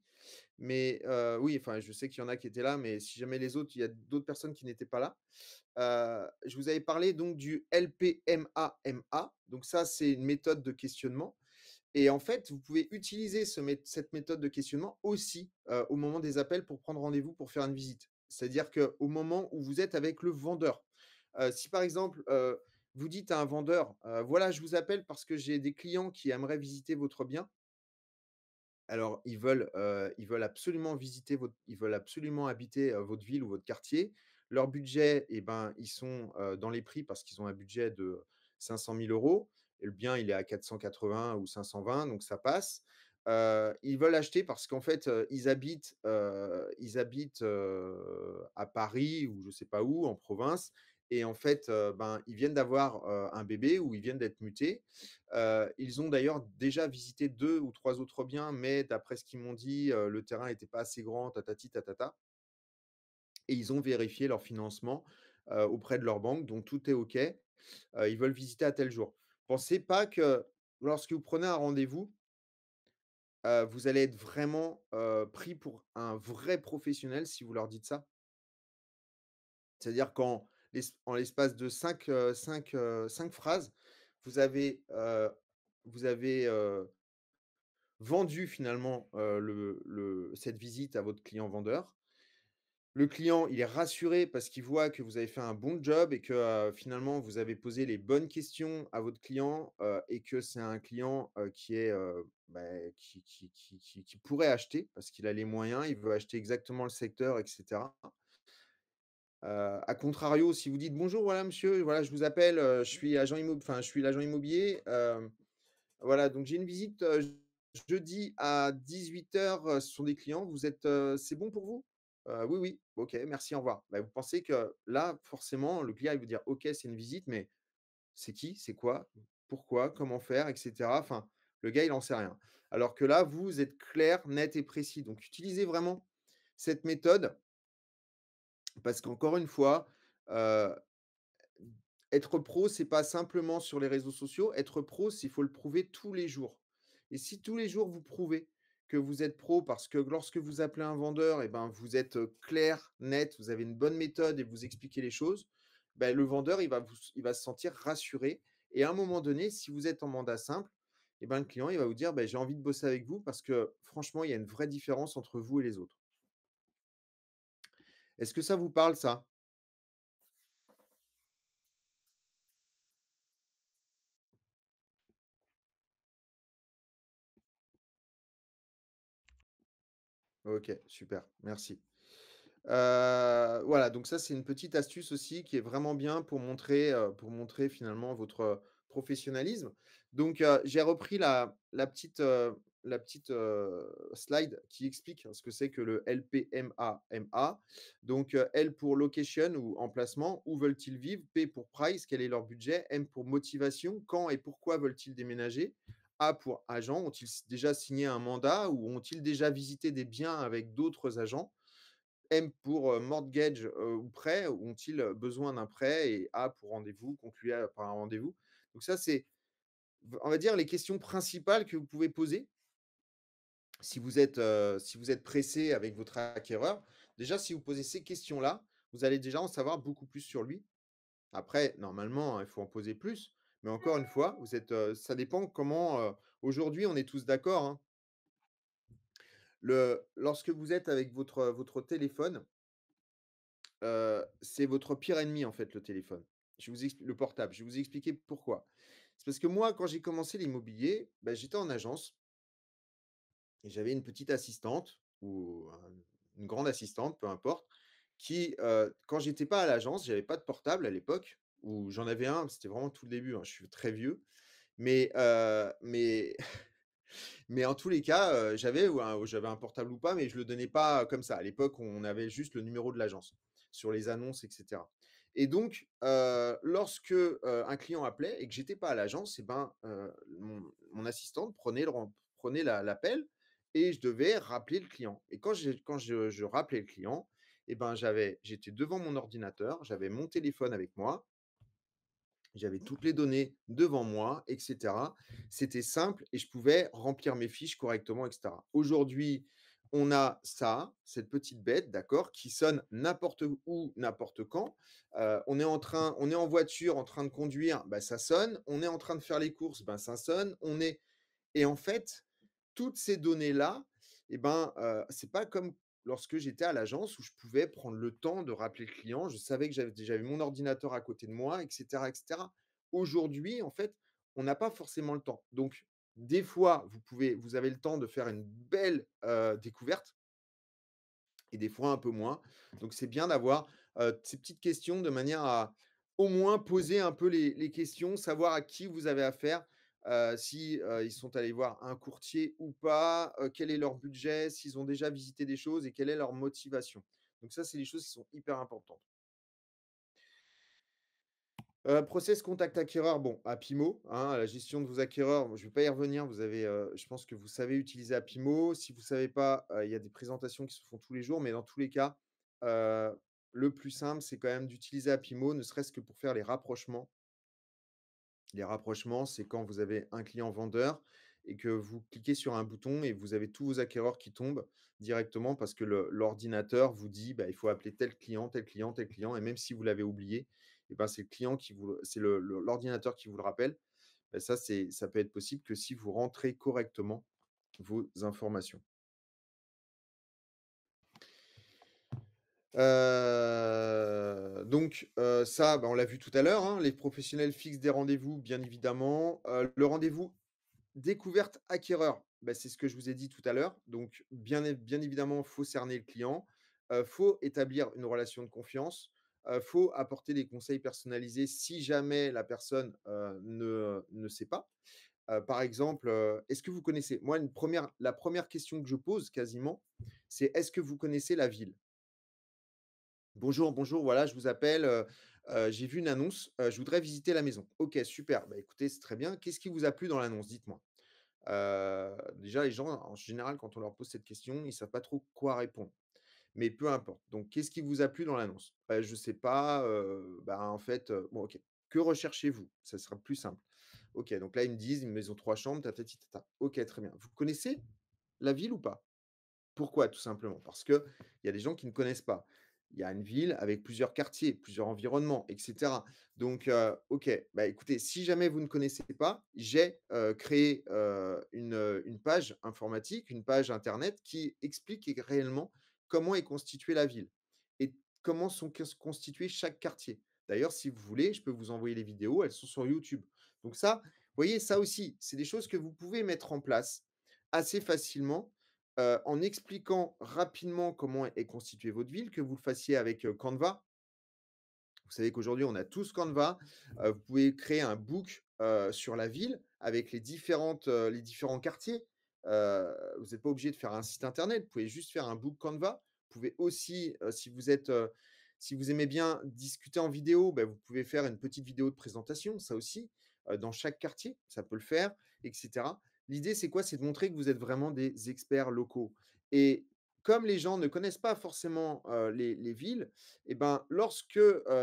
mais, oui, enfin, je sais qu'il y en a qui étaient là, mais si jamais les autres, il y a d'autres personnes qui n'étaient pas là. Je vous avais parlé donc du LPMAMA, donc ça, c'est une méthode de questionnement. Et en fait, vous pouvez utiliser cette méthode de questionnement aussi, au moment des appels pour prendre rendez-vous pour faire une visite. C'est-à-dire qu'au moment où vous êtes avec le vendeur. Si par exemple, vous dites à un vendeur: «Voilà, je vous appelle parce que j'ai des clients qui aimeraient visiter votre bien». Alors, ils veulent absolument ils veulent absolument habiter, votre ville ou votre quartier. Leur budget et ben, ils sont, dans les prix parce qu'ils ont un budget de 500 000 € et le bien, il est à 480 ou 520, donc ça passe. Ils veulent acheter parce qu'en fait, ils habitent, à Paris ou je sais pas où, en province et en fait, ben, ils viennent d'avoir, un bébé ou ils viennent d'être mutés. Ils ont d'ailleurs déjà visité 2 ou 3 autres biens, mais d'après ce qu'ils m'ont dit, le terrain était pas assez grand, tatati tatata et ils ont vérifié leur financement, auprès de leur banque, donc tout est OK. Ils veulent visiter à tel jour. Pensez pas que lorsque vous prenez un rendez-vous, vous allez être vraiment, pris pour un vrai professionnel si vous leur dites ça. C'est-à-dire en l'espace de 5 phrases, vous avez, vous avez, vendu finalement, cette visite à votre client vendeur. Le client, il est rassuré parce qu'il voit que vous avez fait un bon job et que, finalement vous avez posé les bonnes questions à votre client, et que c'est un client, qui est, qui pourrait acheter parce qu'il a les moyens, il veut acheter exactement le secteur et cetera. À contrario, si vous dites: «Bonjour, voilà monsieur, voilà je vous appelle, je suis l'agent immobilier, voilà, donc j'ai une visite, jeudi à 18h, ce sont des clients, c'est bon pour vous? Oui, oui, OK, merci, au revoir». Bah, vous pensez que là, forcément, le client, il va dire: «OK, c'est une visite, mais c'est qui? C'est quoi? Pourquoi? Comment faire?» et cetera. Enfin, le gars, il en sait rien. Alors que là, vous êtes clair, net et précis. Donc utilisez vraiment cette méthode parce qu'encore une fois, heu être pro, c'est pas simplement sur les réseaux sociaux. Être pro, c'est il faut le prouver tous les jours. Et si tous les jours vous prouvez que vous êtes pro parce que lorsque vous appelez un vendeur et ben, vous êtes, clair, net, vous avez une bonne méthode et vous expliquez les choses, ben le vendeur, il va se sentir rassuré et à un moment donné, si vous êtes en mandat simple et ben, le client, il va vous dire: «Beh, j'ai envie de bosser avec vous parce que franchement, il y a une vraie différence entre vous et les autres». Est-ce que ça vous parle ça? OK, super, merci. Voilà, donc ça, c'est une petite astuce aussi qui est vraiment bien pour montrer finalement votre, professionnalisme. Donc, j'ai repris la petite, slide qui explique ce que c'est que le LPMAMA. Donc, L pour location ou emplacement, où veulent-ils vivre? P pour price, quel est leur budget? M pour motivation, quand et pourquoi veulent-ils déménager? A pour agent, ont-ils déjà signé un mandat ou ont-ils déjà visité des biens avec d'autres agents? M pour, mortgage, ou prêt, ont-ils, besoin d'un prêt? Et A pour rendez-vous, concluez par un rendez-vous. Donc ça, c'est on va dire les questions principales que vous pouvez poser si vous êtes pressé avec votre acquéreur. Déjà, si vous posez ces questions-là, vous allez déjà en savoir beaucoup plus sur lui. Après, normalement, il faut en poser plus, mais encore une fois, ça dépend comment, aujourd'hui, on est tous d'accord, hein. Lorsque vous êtes avec votre téléphone, c'est votre pire ennemi, en fait, le téléphone. Le portable. Je vais vous expliquer pourquoi. C'est parce que moi, quand j'ai commencé l'immobilier, bah, j'étais en agence et j'avais une petite assistante ou une grande assistante, peu importe, qui, quand j'étais pas à l'agence, j'avais pas de portable à l'époque ou j'en avais un, c'était vraiment tout le début, hein, je suis très vieux, mais Mais en tous les cas, j'avais un portable ou pas, mais je le donnais pas comme ça. À l'époque, on avait juste le numéro de l'agence sur les annonces et cetera. Et donc, lorsque, un client appelait et que j'étais pas à l'agence et ben, mon assistante prenait l'appel et je devais rappeler le client. Et quand je rappelais le client et ben, j'étais devant mon ordinateur, j'avais mon téléphone avec moi, j'avais toutes les données devant moi et cetera. C'était simple et je pouvais remplir mes fiches correctement et cetera. Aujourd'hui, on a ça, cette petite bête, d'accord, qui sonne n'importe où, n'importe quand. On est en voiture en train de conduire, bah, ça sonne. On est en train de faire les courses, ben, ça sonne. Et en fait, toutes ces données-là, et ben, c'est pas comme lorsque j'étais à l'agence où je pouvais prendre le temps de rappeler le client. Je savais que j'avais mon ordinateur à côté de moi et cetera et cetera. Aujourd'hui, en fait, on n'a pas forcément le temps. Donc des fois, vous avez le temps de faire une belle, découverte et des fois un peu moins. Donc c'est bien d'avoir, ces petites questions de manière à, au moins, poser un peu les questions, savoir à qui vous avez affaire, si, ils sont allés voir un courtier ou pas, quel est leur budget, s'ils ont déjà visité des choses et quelle est leur motivation. Donc ça, c'est des choses qui sont hyper importantes. Process contact acquéreur, bon, Apimo, hein, la gestion de vos acquéreurs, je ne vais pas y revenir. Je pense que vous savez utiliser Apimo. Si vous ne savez pas, il y a des présentations qui se font tous les jours, mais dans tous les cas, heu, le plus simple, c'est quand même d'utiliser Apimo, ne serait-ce que pour faire les rapprochements. Les rapprochements, c'est quand vous avez un client vendeur et que vous cliquez sur un bouton et vous avez tous vos acquéreurs qui tombent directement parce que l'ordinateur vous dit: «Bah, il faut appeler tel client, tel client, tel client» et même si vous l'avez oublié et ben, c'est le client qui vous le c'est l'ordinateur qui vous le rappelle. Bah, ça peut être possible que si vous rentrez correctement vos informations. Ça, bah, on l'a vu tout à l'heure, hein, les professionnels fixent des rendez-vous, bien évidemment. Le rendez-vous découverte acquéreur, bah, c'est ce que je vous ai dit tout à l'heure. Donc bien évidemment, faut cerner le client, faut établir une relation de confiance, faut apporter des conseils personnalisés si jamais la personne, ne sait pas. Par exemple, est-ce que vous connaissez moi la première question que je pose quasiment, c'est: «Est-ce que vous connaissez la ville?» «Bonjour, bonjour, voilà, je vous appelle, j'ai vu une annonce, je voudrais visiter la maison». «OK, super, bah, écoutez, c'est très bien. Qu'est-ce qui vous a plu dans l'annonce? Dites-moi». Déjà, les gens, en général, quand on leur pose cette question, ils savent pas trop quoi répondre. Mais peu importe. Donc, qu'est-ce qui vous a plu dans l'annonce? Bah, je sais pas, bah, en fait, bon, OK. Que recherchez-vous? Ça sera plus simple. OK, donc là, ils me disent: «Une maison 3 chambres, tatati tatata». OK, très bien. Vous connaissez la ville ou pas? Pourquoi? Tout simplement parce qu'il y a des gens qui ne connaissent pas. Il y a une ville avec plusieurs quartiers, plusieurs environnements et cetera. Donc, OK, bah, écoutez, si jamais vous ne connaissez pas, j'ai, créé, une page informatique, une page internet qui explique réellement comment est constituée la ville et comment sont constitués chaque quartier. D'ailleurs, si vous voulez, je peux vous envoyer les vidéos, elles sont sur YouTube. Donc ça, vous voyez, ça aussi, c'est des choses que vous pouvez mettre en place assez facilement en expliquant rapidement comment est constituée votre ville, que vous le fassiez avec, Canva. Vous savez qu'aujourd'hui, on a tous Canva. Vous pouvez créer un book, sur la ville avec les différents quartiers. Vous n'êtes pas obligé de faire un site internet, vous pouvez juste faire un book Canva. Vous pouvez aussi, si vous aimez bien discuter en vidéo, bah, vous pouvez faire une petite vidéo de présentation, ça aussi, dans chaque quartier, ça peut le faire et cetera. L'idée, c'est quoi? C'est de montrer que vous êtes vraiment des experts locaux et comme les gens ne connaissent pas forcément, les villes, et ben, lorsque,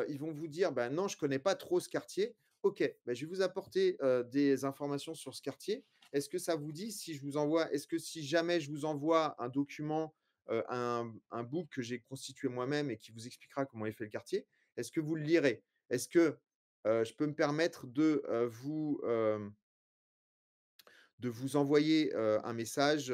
ils vont vous dire: «Ben, non, je connais pas trop ce quartier». OK, bah, je vais vous apporter, des informations sur ce quartier. Est-ce que si jamais je vous envoie un document, un book que j'ai constitué moi-même et qui vous expliquera comment est fait le quartier, est-ce que vous le lirez? Est-ce que, je peux me permettre de vous envoyer, un message,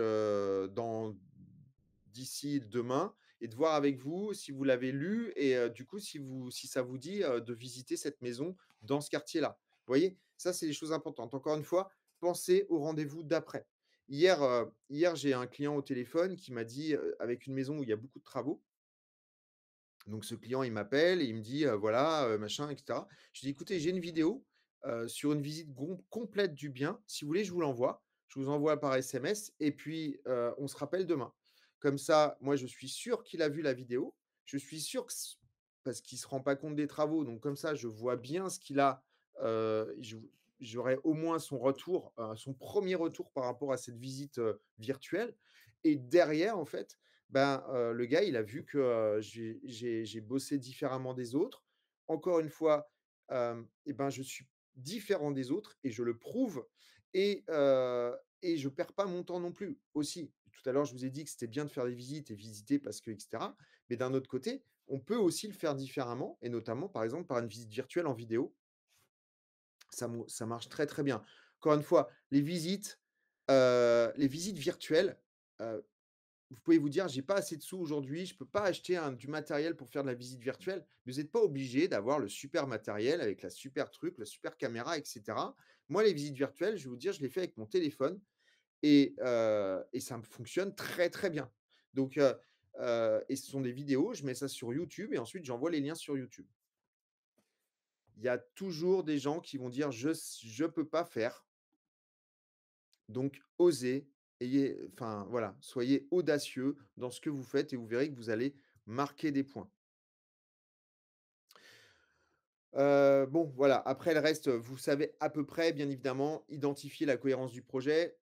d'ici demain et de voir avec vous si vous l'avez lu et du coup si ça vous dit, de visiter cette maison dans ce quartier-là. Vous voyez? Ça, c'est des choses importantes. Encore une fois, pensez au rendez-vous d'après. Hier, j'ai un client au téléphone qui m'a dit, avec une maison où il y a beaucoup de travaux. Donc ce client, il m'appelle et il me dit, voilà, machin et cetera. Je lui dis: «Écoutez, j'ai une vidéo, sur une visite complète du bien. Si vous voulez, je vous l'envoie. je vous envoie par SMS et puis, on se rappelle demain. Comme ça, moi, je suis sûr qu'il a vu la vidéo. Je suis sûr que c parce qu'il se rend pas compte des travaux, donc comme ça, je vois bien ce qu'il a, j'aurai au moins son retour, son premier retour par rapport à cette visite, virtuelle et derrière, en fait, ben, le gars, il a vu que, j'ai bossé différemment des autres. Encore une fois, et ben, je suis différent des autres et je le prouve et je perds pas mon temps non plus, aussi. Tout à l'heure, je vous ai dit que c'était bien de faire des visites et visiter parce que et cetera, mais d'un autre côté, on peut aussi le faire différemment et notamment, par exemple, par une visite virtuelle en vidéo. Ça marche très, très bien. Encore une fois, les visites virtuelles, heu, vous pouvez vous dire: «J'ai pas assez de sous aujourd'hui, je peux pas acheter du matériel pour faire de la visite virtuelle». Mais vous êtes pas obligé d'avoir le super matériel avec la super truc, la super caméra et cetera. Moi, les visites virtuelles, je vais vous dire, je les fais avec mon téléphone et ça me fonctionne très, très bien. Donc et ce sont des vidéos, je mets ça sur YouTube et ensuite j'envoie les liens sur YouTube. Il y a toujours des gens qui vont dire: «Je peux pas faire». Donc osez, enfin voilà, soyez audacieux dans ce que vous faites et vous verrez que vous allez marquer des points. Bon voilà, après le reste, vous savez à peu près, bien évidemment, identifier la cohérence du projet.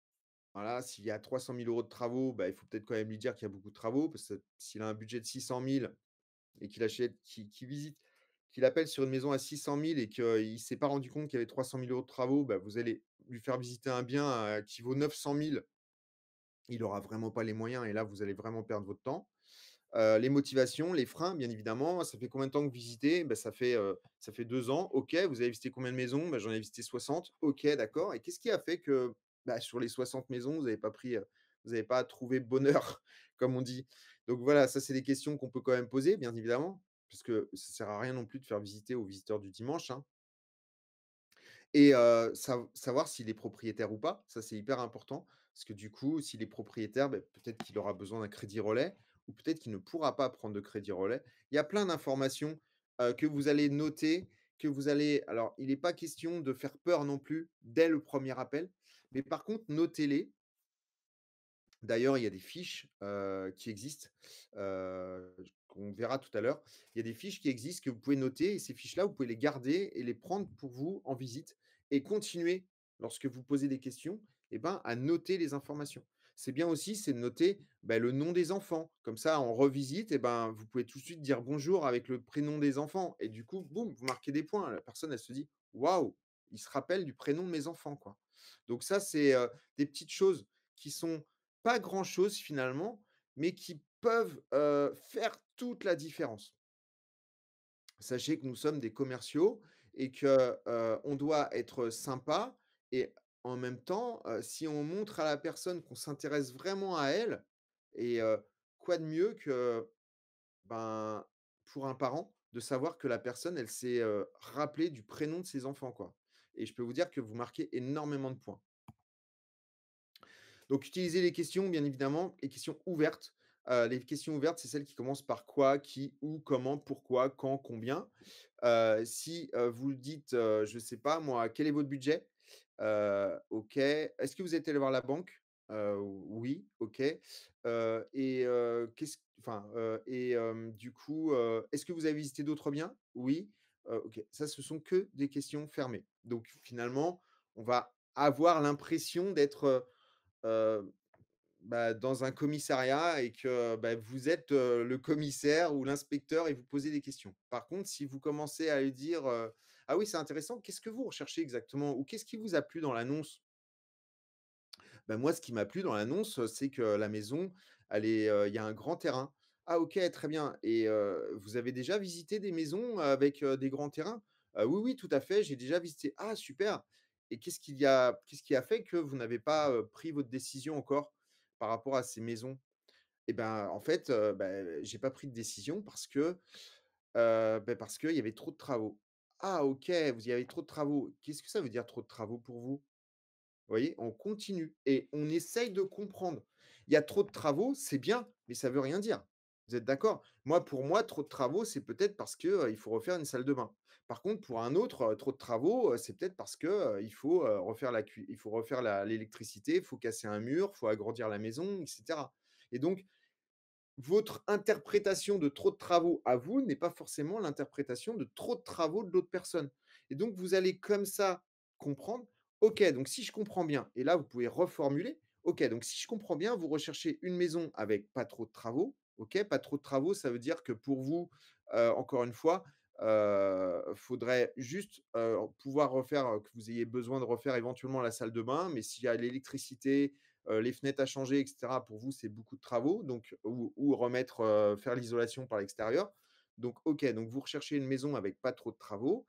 Voilà, s'il y a 300 000 € de travaux, bah, il faut peut-être quand même lui dire qu'il y a beaucoup de travaux parce que s'il a un budget de 600 000 et qu'il appelle sur une maison à 600 000 et qu'il ne s'est pas rendu compte qu'il y avait 300 000 € de travaux, bah, vous allez lui faire visiter un bien, qui vaut 900 000. Il aura vraiment pas les moyens et là, vous allez vraiment perdre votre temps. Les motivations, les freins, bien évidemment. Ça fait combien de temps que vous visitez? Bah, ça fait 2 ans. OK. Vous avez visité combien de maisons? Bah, j'en ai visité 60. OK, d'accord et qu'est-ce qui a fait que, bah, sur les 60 maisons, vous avez pas trouvé bonheur, comme on dit? Donc voilà, ça, c'est des questions qu'on peut quand même poser, bien évidemment, parce que ça sert à rien non plus de faire visiter aux visiteurs du dimanche, hein. Et savoir s'il est propriétaire ou pas, ça c'est hyper important. Parce que du coup, s'il est propriétaire, beh, peut-être qu'il aura besoin d'un crédit relais ou peut-être qu'il ne pourra pas prendre de crédit relais. Il y a plein d'informations, que vous allez noter, que vous allez alors il n'est pas question de faire peur non plus dès le premier appel, mais par contre notez-les. D'ailleurs, il y a des fiches, qui existent, qu'on verra tout à l'heure. Il y a des fiches qui existent que vous pouvez noter et ces fiches-là, vous pouvez les garder et les prendre pour vous en visite et continuer, lorsque vous posez des questions, et ben, à noter les informations. C'est bien aussi, c'est de noter, bah, le nom des enfants. Comme ça, en revisite et ben, vous pouvez tout de suite dire bonjour avec le prénom des enfants et du coup, boum, vous marquez des points. La personne, elle se dit: «Waouh, il se rappelle du prénom de mes enfants, quoi». Donc ça, c'est, des petites choses qui sont pas grand-chose finalement, mais qui peuvent, faire toute la différence. Sachez que nous sommes des commerciaux et que, on doit être sympa et en même temps, si on montre à la personne qu'on s'intéresse vraiment à elle et quoi de mieux que, ben, pour un parent, de savoir que la personne, elle s'est, rappelée du prénom de ses enfants, quoi et je peux vous dire que vous marquez énormément de points. Donc utilisez les questions, bien évidemment, les questions ouvertes. Les questions ouvertes, c'est celles qui commencent par quoi, qui, où, comment, pourquoi, quand, combien. Si, vous dites, je ne sais pas moi: «Quel est votre budget?» OK. «Est-ce que vous êtes allé voir la banque?» «Oui». OK. Qu'est-ce enfin, du coup, «Est-ce que vous avez visité d'autres biens?» «Oui». OK. Ça, ce sont que des questions fermées. Donc finalement, on va avoir l'impression d'être, heu, bah, dans un commissariat et que, bah, vous êtes, le commissaire ou l'inspecteur et vous posez des questions. Par contre, si vous commencez à lui dire, «Ah oui, c'est intéressant, qu'est-ce que vous recherchez exactement?» ou «Qu'est-ce qui vous a plu dans l'annonce?» Bah, moi, ce qui m'a plu dans l'annonce, c'est que la maison, il y a un grand terrain. «Ah OK, très bien et vous avez déjà visité des maisons avec, des grands terrains?» «Oui, oui, tout à fait, j'ai déjà visité». «Ah super et qu'est-ce qui a fait que vous n'avez pas, pris votre décision encore par rapport à ces maisons?» Et ben, en fait, j'ai pas pris de décision parce qu'il y avait trop de travaux. «Ah OK, vous y avez trop de travaux». «Qu'est-ce que ça veut dire trop de travaux pour vous?» Vous voyez? On continue et on essaye de comprendre. Il y a trop de travaux, c'est bien, mais ça veut rien dire. Vous êtes d'accord? Moi, pour moi, trop de travaux, c'est peut-être parce que, il faut refaire une salle de bain. Par contre, pour un autre, trop de travaux, c'est peut-être parce que, il faut refaire l'électricité, il faut casser un mur, il faut agrandir la maison et cetera et donc votre interprétation de trop de travaux à vous n'est pas forcément l'interprétation de trop de travaux de l'autre personne et donc vous allez comme ça comprendre: «OK, donc si je comprends bien» et là, vous pouvez reformuler: «OK, donc si je comprends bien, vous recherchez une maison avec pas trop de travaux». OK, pas trop de travaux, ça veut dire que pour vous, encore une fois, faudrait juste, pouvoir refaire, que vous ayez besoin de refaire éventuellement la salle de bain, mais s'il y a l'électricité, les fenêtres à changer et cetera, pour vous, c'est beaucoup de travaux, donc ou remettre, faire l'isolation par l'extérieur. Donc OK, donc vous recherchez une maison avec pas trop de travaux,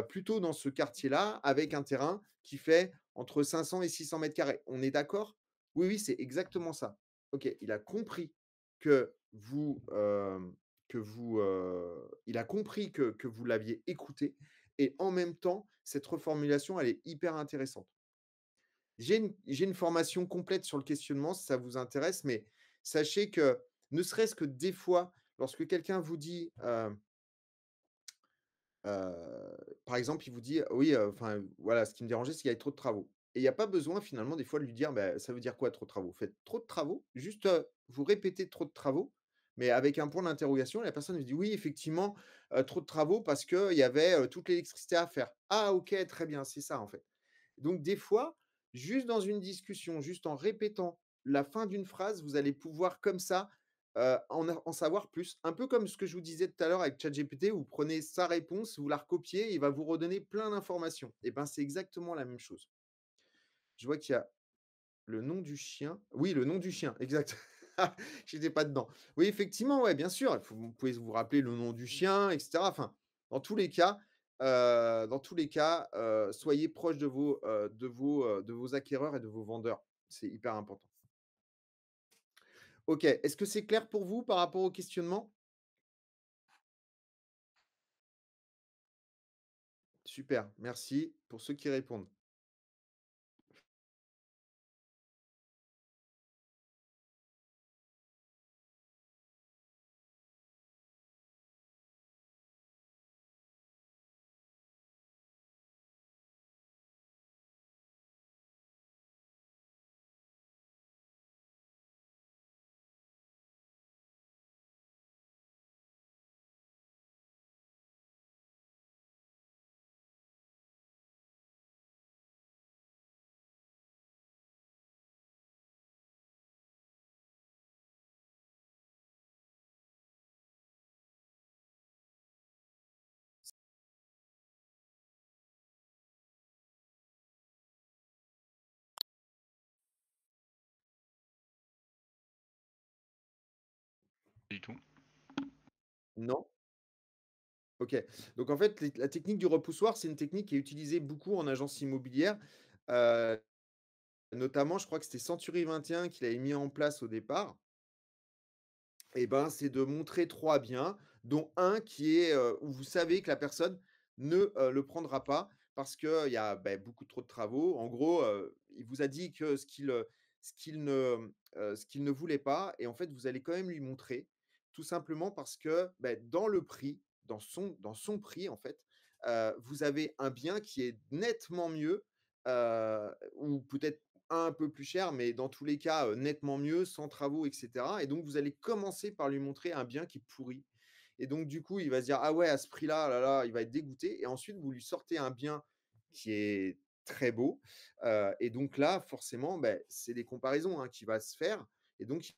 plutôt dans ce quartier-là, avec un terrain qui fait entre 500 et 600 carrés. On est d'accord? Oui, oui, c'est exactement ça. OK, il a compris que vous, il a compris que vous l'aviez écouté et en même temps, cette reformulation, elle est hyper intéressante. J'ai une formation complète sur le questionnement si ça vous intéresse, mais sachez que, ne serait-ce que des fois, lorsque quelqu'un vous dit, par exemple, il vous dit: «Oui, enfin, voilà, ce qui me dérangeait, c'est qu'il y avait trop de travaux» et il y a pas besoin finalement des fois de lui dire: «Bah, ça veut dire quoi trop de travaux?» Faites trop de travaux, juste, vous répétez trop de travaux, mais avec un point d'interrogation et la personne vous dit: «Oui, effectivement, trop de travaux parce qu'il y avait, toute l'électricité à faire». «Ah OK, très bien», c'est ça en fait. Donc des fois, juste dans une discussion, juste en répétant la fin d'une phrase, vous allez pouvoir comme ça, en savoir plus. Un peu comme ce que je vous disais tout à l'heure avec ChatGPT, vous prenez sa réponse, vous la recopiez, il va vous redonner plein d'informations. Et ben, c'est exactement la même chose. Je vois qu'il y a le nom du chien. Oui, le nom du chien, exact. J'étais pas dedans. Oui, effectivement, ouais, bien sûr, vous pouvez vous rappeler le nom du chien et cetera. Enfin, dans tous les cas, soyez proche de vos acquéreurs et de vos vendeurs. C'est hyper important. OK, est-ce que c'est clair pour vous par rapport au questionnement? Super, merci pour ceux qui répondent. Du tout. Non? OK. Donc en fait, la technique du repoussoir, c'est une technique qui est utilisée beaucoup en agence immobilière. Heu, Notamment, je crois que c'était Century 21 qui l'avait mis en place au départ. Et ben, c'est de montrer 3 biens, dont un qui est, où vous savez que la personne ne, le prendra pas parce qu'il y a, beaucoup trop de travaux. En gros, il vous a dit que ce qu'il ne voulait pas et en fait, vous allez quand même lui montrer, tout simplement parce que, dans le prix, dans son prix, en fait, vous avez un bien qui est nettement mieux, ou peut-être un peu plus cher, mais dans tous les cas, nettement mieux, sans travaux et cetera et donc vous allez commencer par lui montrer un bien qui est pourri et donc du coup, il va se dire: «Ah ouais, à ce prix-là, ah là là», il va être dégoûté et ensuite vous lui sortez un bien qui est très beau, et donc là, forcément, c'est des comparaisons, hein, qui va se faire et donc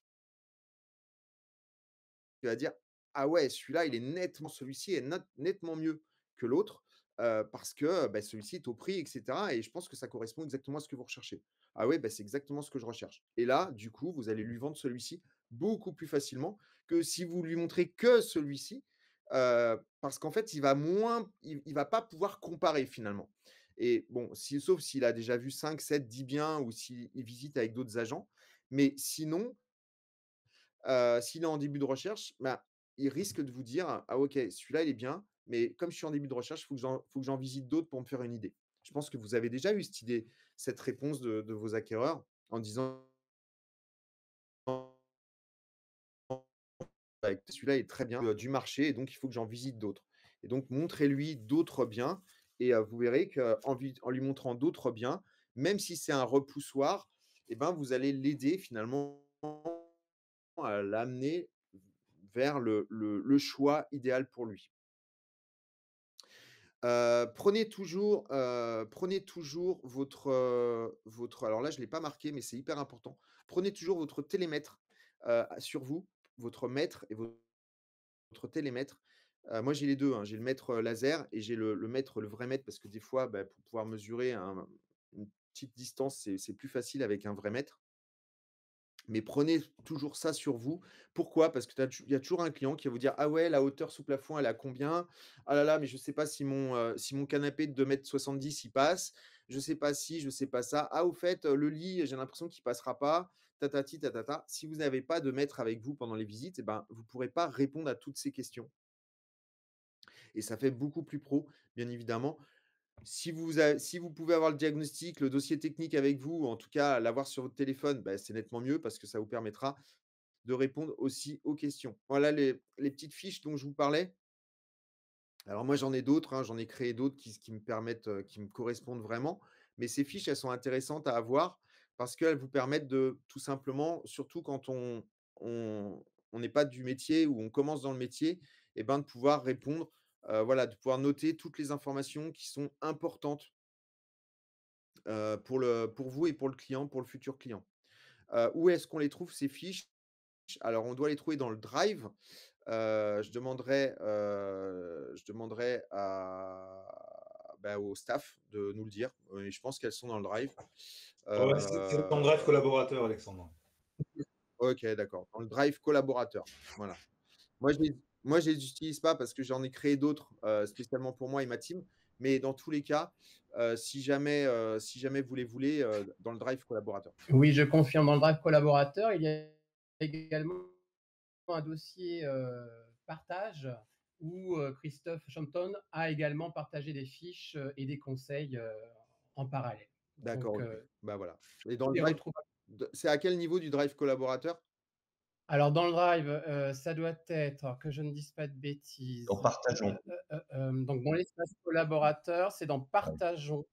il va dire: «Ah ouais, celui-là, il est nettement celui-ci est nettement mieux que l'autre, parce que, celui-ci est au prix et cetera et je pense que ça correspond exactement à ce que vous recherchez». «Ah ouais, c'est exactement ce que je recherche» et là, du coup, vous allez lui vendre celui-ci beaucoup plus facilement que si vous lui montrez que celui-ci, parce qu'en fait, il va pas pouvoir comparer finalement et bon, sauf s'il a déjà vu 5, 7, 10 biens ou s'il visite avec d'autres agents, mais sinon, s'il est en début de recherche, il risque de vous dire: «Ah OK, celui-là, il est bien, mais comme je suis en début de recherche, faut que j'en visite d'autres pour me faire une idée». Je pense que vous avez déjà eu cette réponse de vos acquéreurs en disant: avec celui-là est très bien, du marché et donc il faut que j'en visite d'autres et donc montrez-lui d'autres biens et vous verrez en lui montrant d'autres biens, même si c'est un repoussoir et ben, vous allez l'aider finalement à l'amener vers le choix idéal pour lui. Prenez toujours votre alors là, je ne l'ai pas marqué, mais c'est hyper important. Prenez toujours votre télémètre, sur vous, votre mètre et votre télémètre. Moi, j'ai les 2, hein, j'ai le mètre, laser et j'ai le mètre, le vrai mètre parce que des fois, bah, pour pouvoir mesurer une petite distance, c'est plus facile avec un vrai mètre. Mais prenez toujours ça sur vous. Pourquoi? Parce que il y a toujours un client qui va vous dire: «Ah ouais, la hauteur sous plafond, elle est à combien? Ah là là, mais je sais pas si mon canapé de 2,70 m il passe. Je sais pas si, je sais pas ça. Ah au fait, le lit, j'ai l'impression qu'il passera pas, tatati tatata». Si vous n'avez pas de maître avec vous pendant les visites et ben, vous pourrez pas répondre à toutes ces questions et ça fait beaucoup plus pro, bien évidemment. Si vous pouvez avoir le diagnostic, le dossier technique avec vous, ou en tout cas l'avoir sur votre téléphone, bah, c'est nettement mieux parce que ça vous permettra de répondre aussi aux questions. Voilà les petites fiches dont je vous parlais. Alors moi, j'en ai d'autres, hein, j'en ai créé d'autres qui me permettent, qui me correspondent vraiment. Mais ces fiches, elles sont intéressantes à avoir parce qu'elles vous permettent de tout simplement, surtout quand on on n'est pas du métier ou on commence dans le métier et ben, de pouvoir répondre, voilà, de pouvoir noter toutes les informations qui sont importantes, pour vous et pour le client, pour le futur client. Où est-ce qu'on les trouve ces fiches? Alors on doit les trouver dans le Drive. Je demanderai au staff de nous le dire, et je pense qu'elles sont dans le Drive. Ouais, c'est ton Drive Heu, collaborateur, Alexandre. OK, d'accord, dans le Drive collaborateur, voilà. Moi je les utilise pas parce que j'en ai créé d'autres, spécialement pour moi et ma team, mais dans tous les cas, si jamais vous les voulez, dans le Drive collaborateur. Oui, je confirme. Dans le Drive collaborateur, il y a également un dossier partage où Christophe Champton a également partagé des fiches et des conseils en parallèle. D'accord, Donc, OK. Bah, voilà et dans tout le est Drive retrouvable. c'est à quel niveau du Drive collaborateur? Alors, dans le Drive, ça doit être, que je ne dise pas de En bêtises, partageons. donc dans l'espace collaborateur, c'est dans Ouais. partageons,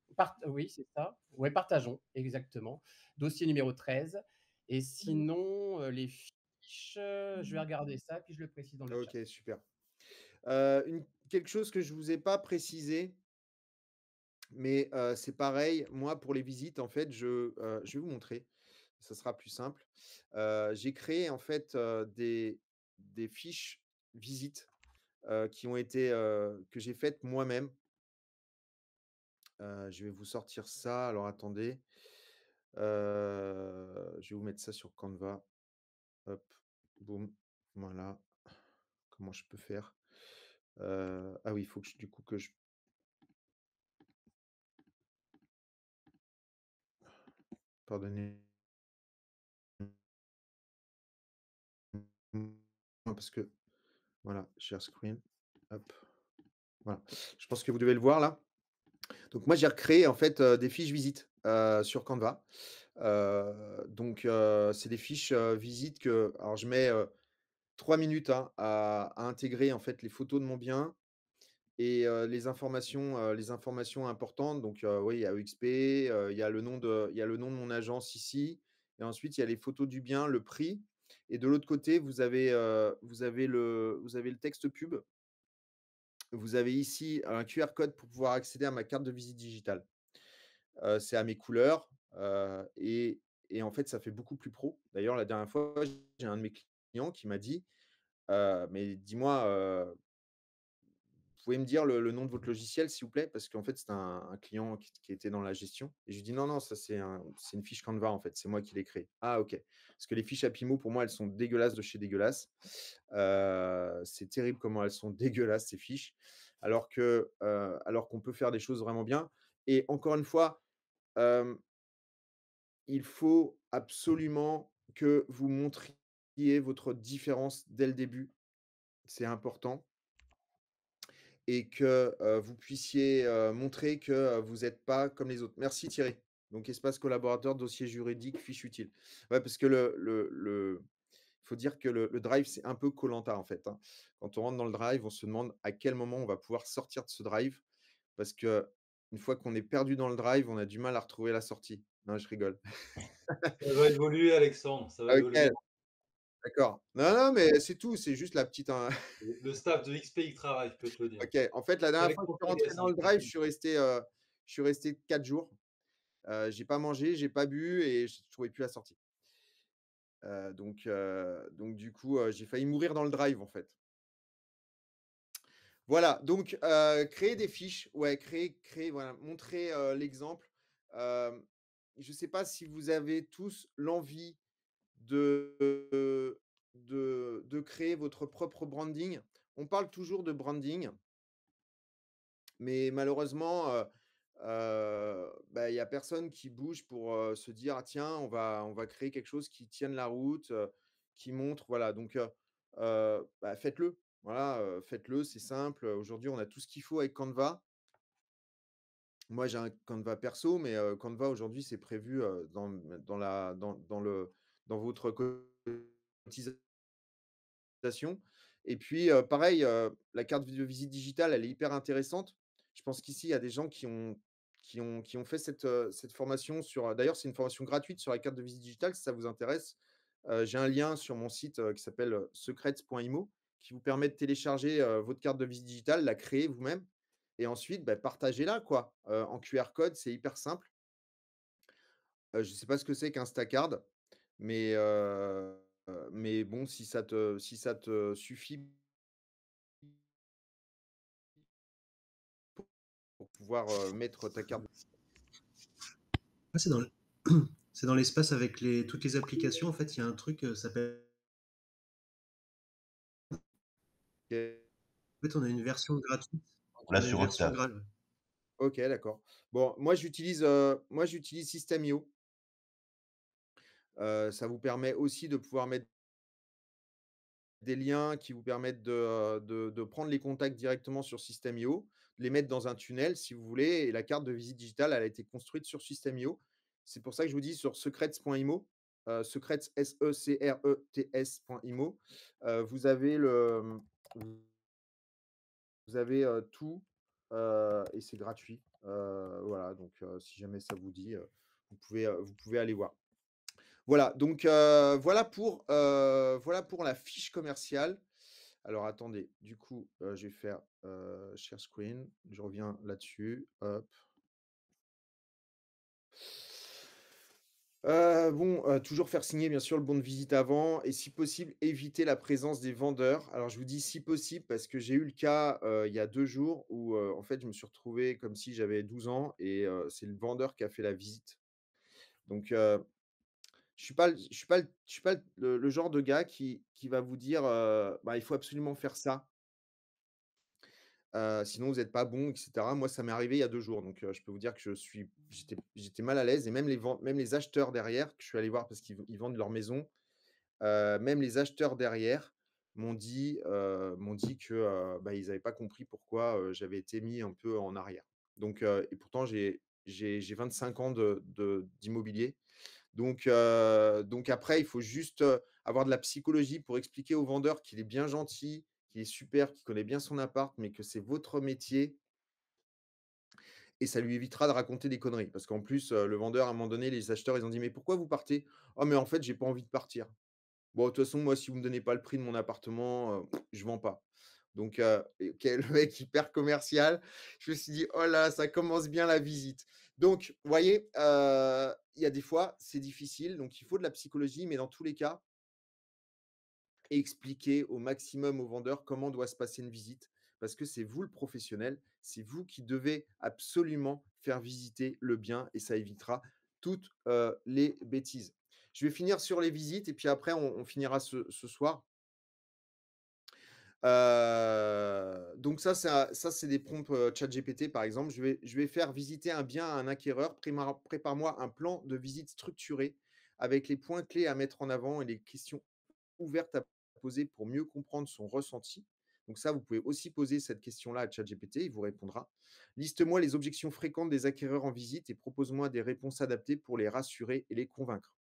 oui, c'est ça. Ouais, partageons, exactement. Dossier numéro 13 et sinon, les fiches, je vais regarder ça, puis je le précise dans le chat. OK, super. Quelque chose que je vous ai pas précisé, mais c'est pareil, moi, pour les visites, en fait, je vais vous montrer, ça sera plus simple. J'ai créé, en fait, des fiches visites, qui ont été, que j'ai faites moi-même. Je vais vous sortir ça, alors attendez, je vais vous mettre ça sur Canva. Hop, boum, voilà. Comment je peux faire? Ah oui, il faut que je du coup que je pardonnez parce que voilà, share screen, hop, voilà. Je pense que vous devez le voir là. Donc moi, j'ai recréé en fait, des fiches visites, sur Canva. C'est des fiches, visites que alors je mets, 3 minutes, hein, à intégrer en fait les photos de mon bien et les informations importantes. Donc, oui, il y a EXP, il y a le nom de mon agence ici et ensuite il y a les photos du bien, le prix et de l'autre côté, vous avez le texte pub. Vous avez ici un QR code pour pouvoir accéder à ma carte de visite digitale. C'est à mes couleurs, et en fait, ça fait beaucoup plus pro. D'ailleurs, la dernière fois, j'ai un de mes clients qui m'a dit: «Mais dis-moi, vous pouvez me dire le nom de votre logiciel, s'il vous plaît?» parce qu'en fait, c'était un client qui était dans la gestion et je lui dis: «Non, non, ça c'est une fiche Canva, en fait, c'est moi qui l'ai créée». «Ah OK». Parce que les fiches Apimo, pour moi, elles sont dégueulasses de chez dégueulasse. C'est terrible comment elles sont dégueulasses, ces fiches, alors qu'on peut faire des choses vraiment bien et encore une fois, hem, il faut absolument que vous montriez votre différence dès le début, c'est important. Et que, vous puissiez, montrer que, vous êtes pas comme les autres. Merci Thierry. Donc espace collaborateur, dossier juridique, fiche utile. Ouais, parce que le faut dire que le drive, c'est un peu koh en fait, hein. Quand on rentre dans le drive, on se demande à quel moment on va pouvoir sortir de ce drive parce que une fois qu'on est perdu dans le drive, on a du mal à retrouver la sortie. Non, je rigole. Ça va évoluer, Alexandre, ça va évoluer. OK, d'accord. Non, non, mais c'est tout, c'est juste la petite, hein. Le staff de XP, il travaille, je peux te le dire. OK, en fait, la dernière fois que je suis rentré dans le drive, je suis resté 4 jours. J'ai pas mangé, j'ai pas bu et je trouvais plus la sortie. Donc du coup, j'ai failli mourir dans le drive, en fait. Voilà, donc créer des fiches, ouais, créer, voilà, montrer, l'exemple. Hem, je ne sais pas si vous avez tous l'envie de créer votre propre branding. On parle toujours de branding, mais malheureusement, bah, il y a personne qui bouge pour, se dire: «Ah tiens, on va créer quelque chose qui tienne la route, qui montre», voilà, donc bah, faites-le. Voilà, faites-le, c'est simple. Aujourd'hui, on a tout ce qu'il faut avec Canva. Moi, j'ai un Canva perso, mais Canva aujourd'hui, c'est prévu, dans votre cotisation. Et puis, pareil, la carte de visite digitale, elle est hyper intéressante. Je pense qu'ici, il y a des gens qui ont fait cette formation sur, d'ailleurs, c'est une formation gratuite sur la carte de visite digitale, si ça vous intéresse. J'ai un lien sur mon site, qui s'appelle, secrets.imo, qui vous permet de télécharger, votre carte de visite digitale, la créer vous-même et ensuite, bah, partagez-la, quoi, en QR code, c'est hyper simple. Je ne sais pas ce que c'est qu'Instacard, mais mais bon, si ça te suffit pour pouvoir, mettre ta carte. Ouais, c'est dans le c'est dans l'espace avec toutes les applications, en fait, il y a un truc, ça s'appelle en fait, on a une version gratuite. Là, On a une sur version Octave. gratuite. OK, d'accord. Bon, moi j'utilise System.io. Ça vous permet aussi de pouvoir mettre des liens qui vous permettent de prendre les contacts directement sur System.io, de les mettre dans un tunnel si vous voulez et la carte de visite digitale, elle a été construite sur System.io. C'est pour ça que je vous dis sur secrets.imo, secrets, secrets.imo, vous avez vous avez, tout, et c'est gratuit. Voilà, donc si jamais ça vous dit, vous pouvez aller voir. Voilà, donc voilà pour la fiche commerciale. Alors attendez, du coup, je vais faire, share screen. Je reviens là-dessus, hop. Bon, toujours faire signer bien sûr le bon de visite avant et si possible éviter la présence des vendeurs. Alors je vous dis si possible parce que j'ai eu le cas, il y a 2 jours où, en fait je me suis retrouvé comme si j'avais 12 ans et c'est le vendeur qui a fait la visite. Donc je suis pas le genre de gars qui va vous dire, «Bah, il faut absolument faire ça, sinon vous êtes pas bon» et cetera. Moi, ça m'est arrivé il y a 2 jours, donc je peux vous dire que j'étais mal à l'aise et même les acheteurs derrière, que je suis allé voir parce qu'ils vendent leur maison, même les acheteurs derrière m'ont dit que, bah, ils avaient pas compris pourquoi, j'avais été mis un peu en arrière. Donc et pourtant j'ai 25 ans d'immobilier. Donc après, il faut juste, avoir de la psychologie pour expliquer au vendeur qu'il est bien gentil, qu'il est super, qu'il connaît bien son appart, mais que c'est votre métier et ça lui évitera de raconter des conneries. Parce qu'en plus, le vendeur, à un moment donné, les acheteurs, ils ont dit: «Mais pourquoi vous partez?» «Oh mais en fait, j'ai pas envie de partir». «Bon, de toute façon, moi, si vous me donnez pas le prix de mon appartement, je vends pas». Donc et OK, le mec hyper commercial. Je me suis dit: «Oh là, ça commence bien la visite». Donc vous voyez, il y a des fois, c'est difficile, donc il faut de la psychologie, mais dans tous les cas, expliquer au maximum au vendeur comment doit se passer une visite. Parce que c'est vous le professionnel, c'est vous qui devez absolument faire visiter le bien et ça évitera toutes, les bêtises. Je vais finir sur les visites et puis après on finira ce soir. Donc ça c'est des prompts, ChatGPT par exemple. Je vais faire visiter un bien à un acquéreur. Prépare-moi un plan de visite structuré avec les points clés à mettre en avant et les questions ouvertes à poser pour mieux comprendre son ressenti. Donc ça, vous pouvez aussi poser cette question-là à ChatGPT, il vous répondra. Liste-moi les objections fréquentes des acquéreurs en visite et propose-moi des réponses adaptées pour les rassurer et les convaincre.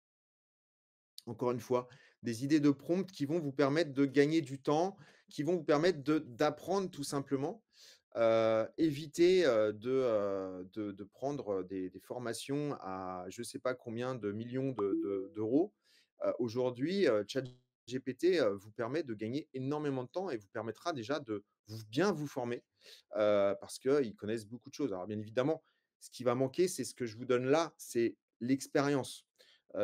encore une fois, des idées de prompt qui vont vous permettre de gagner du temps, qui vont vous permettre d'apprendre tout simplement. Évitez, de prendre, des formations à je ne sais pas combien de millions d'euros. Aujourd'hui, ChatGPT, vous permet de gagner énormément de temps et vous permettra déjà de bien vous former, parce qu'ils connaissent beaucoup de choses. Alors bien évidemment, ce qui va manquer, c'est ce que je vous donne là, c'est l'expérience.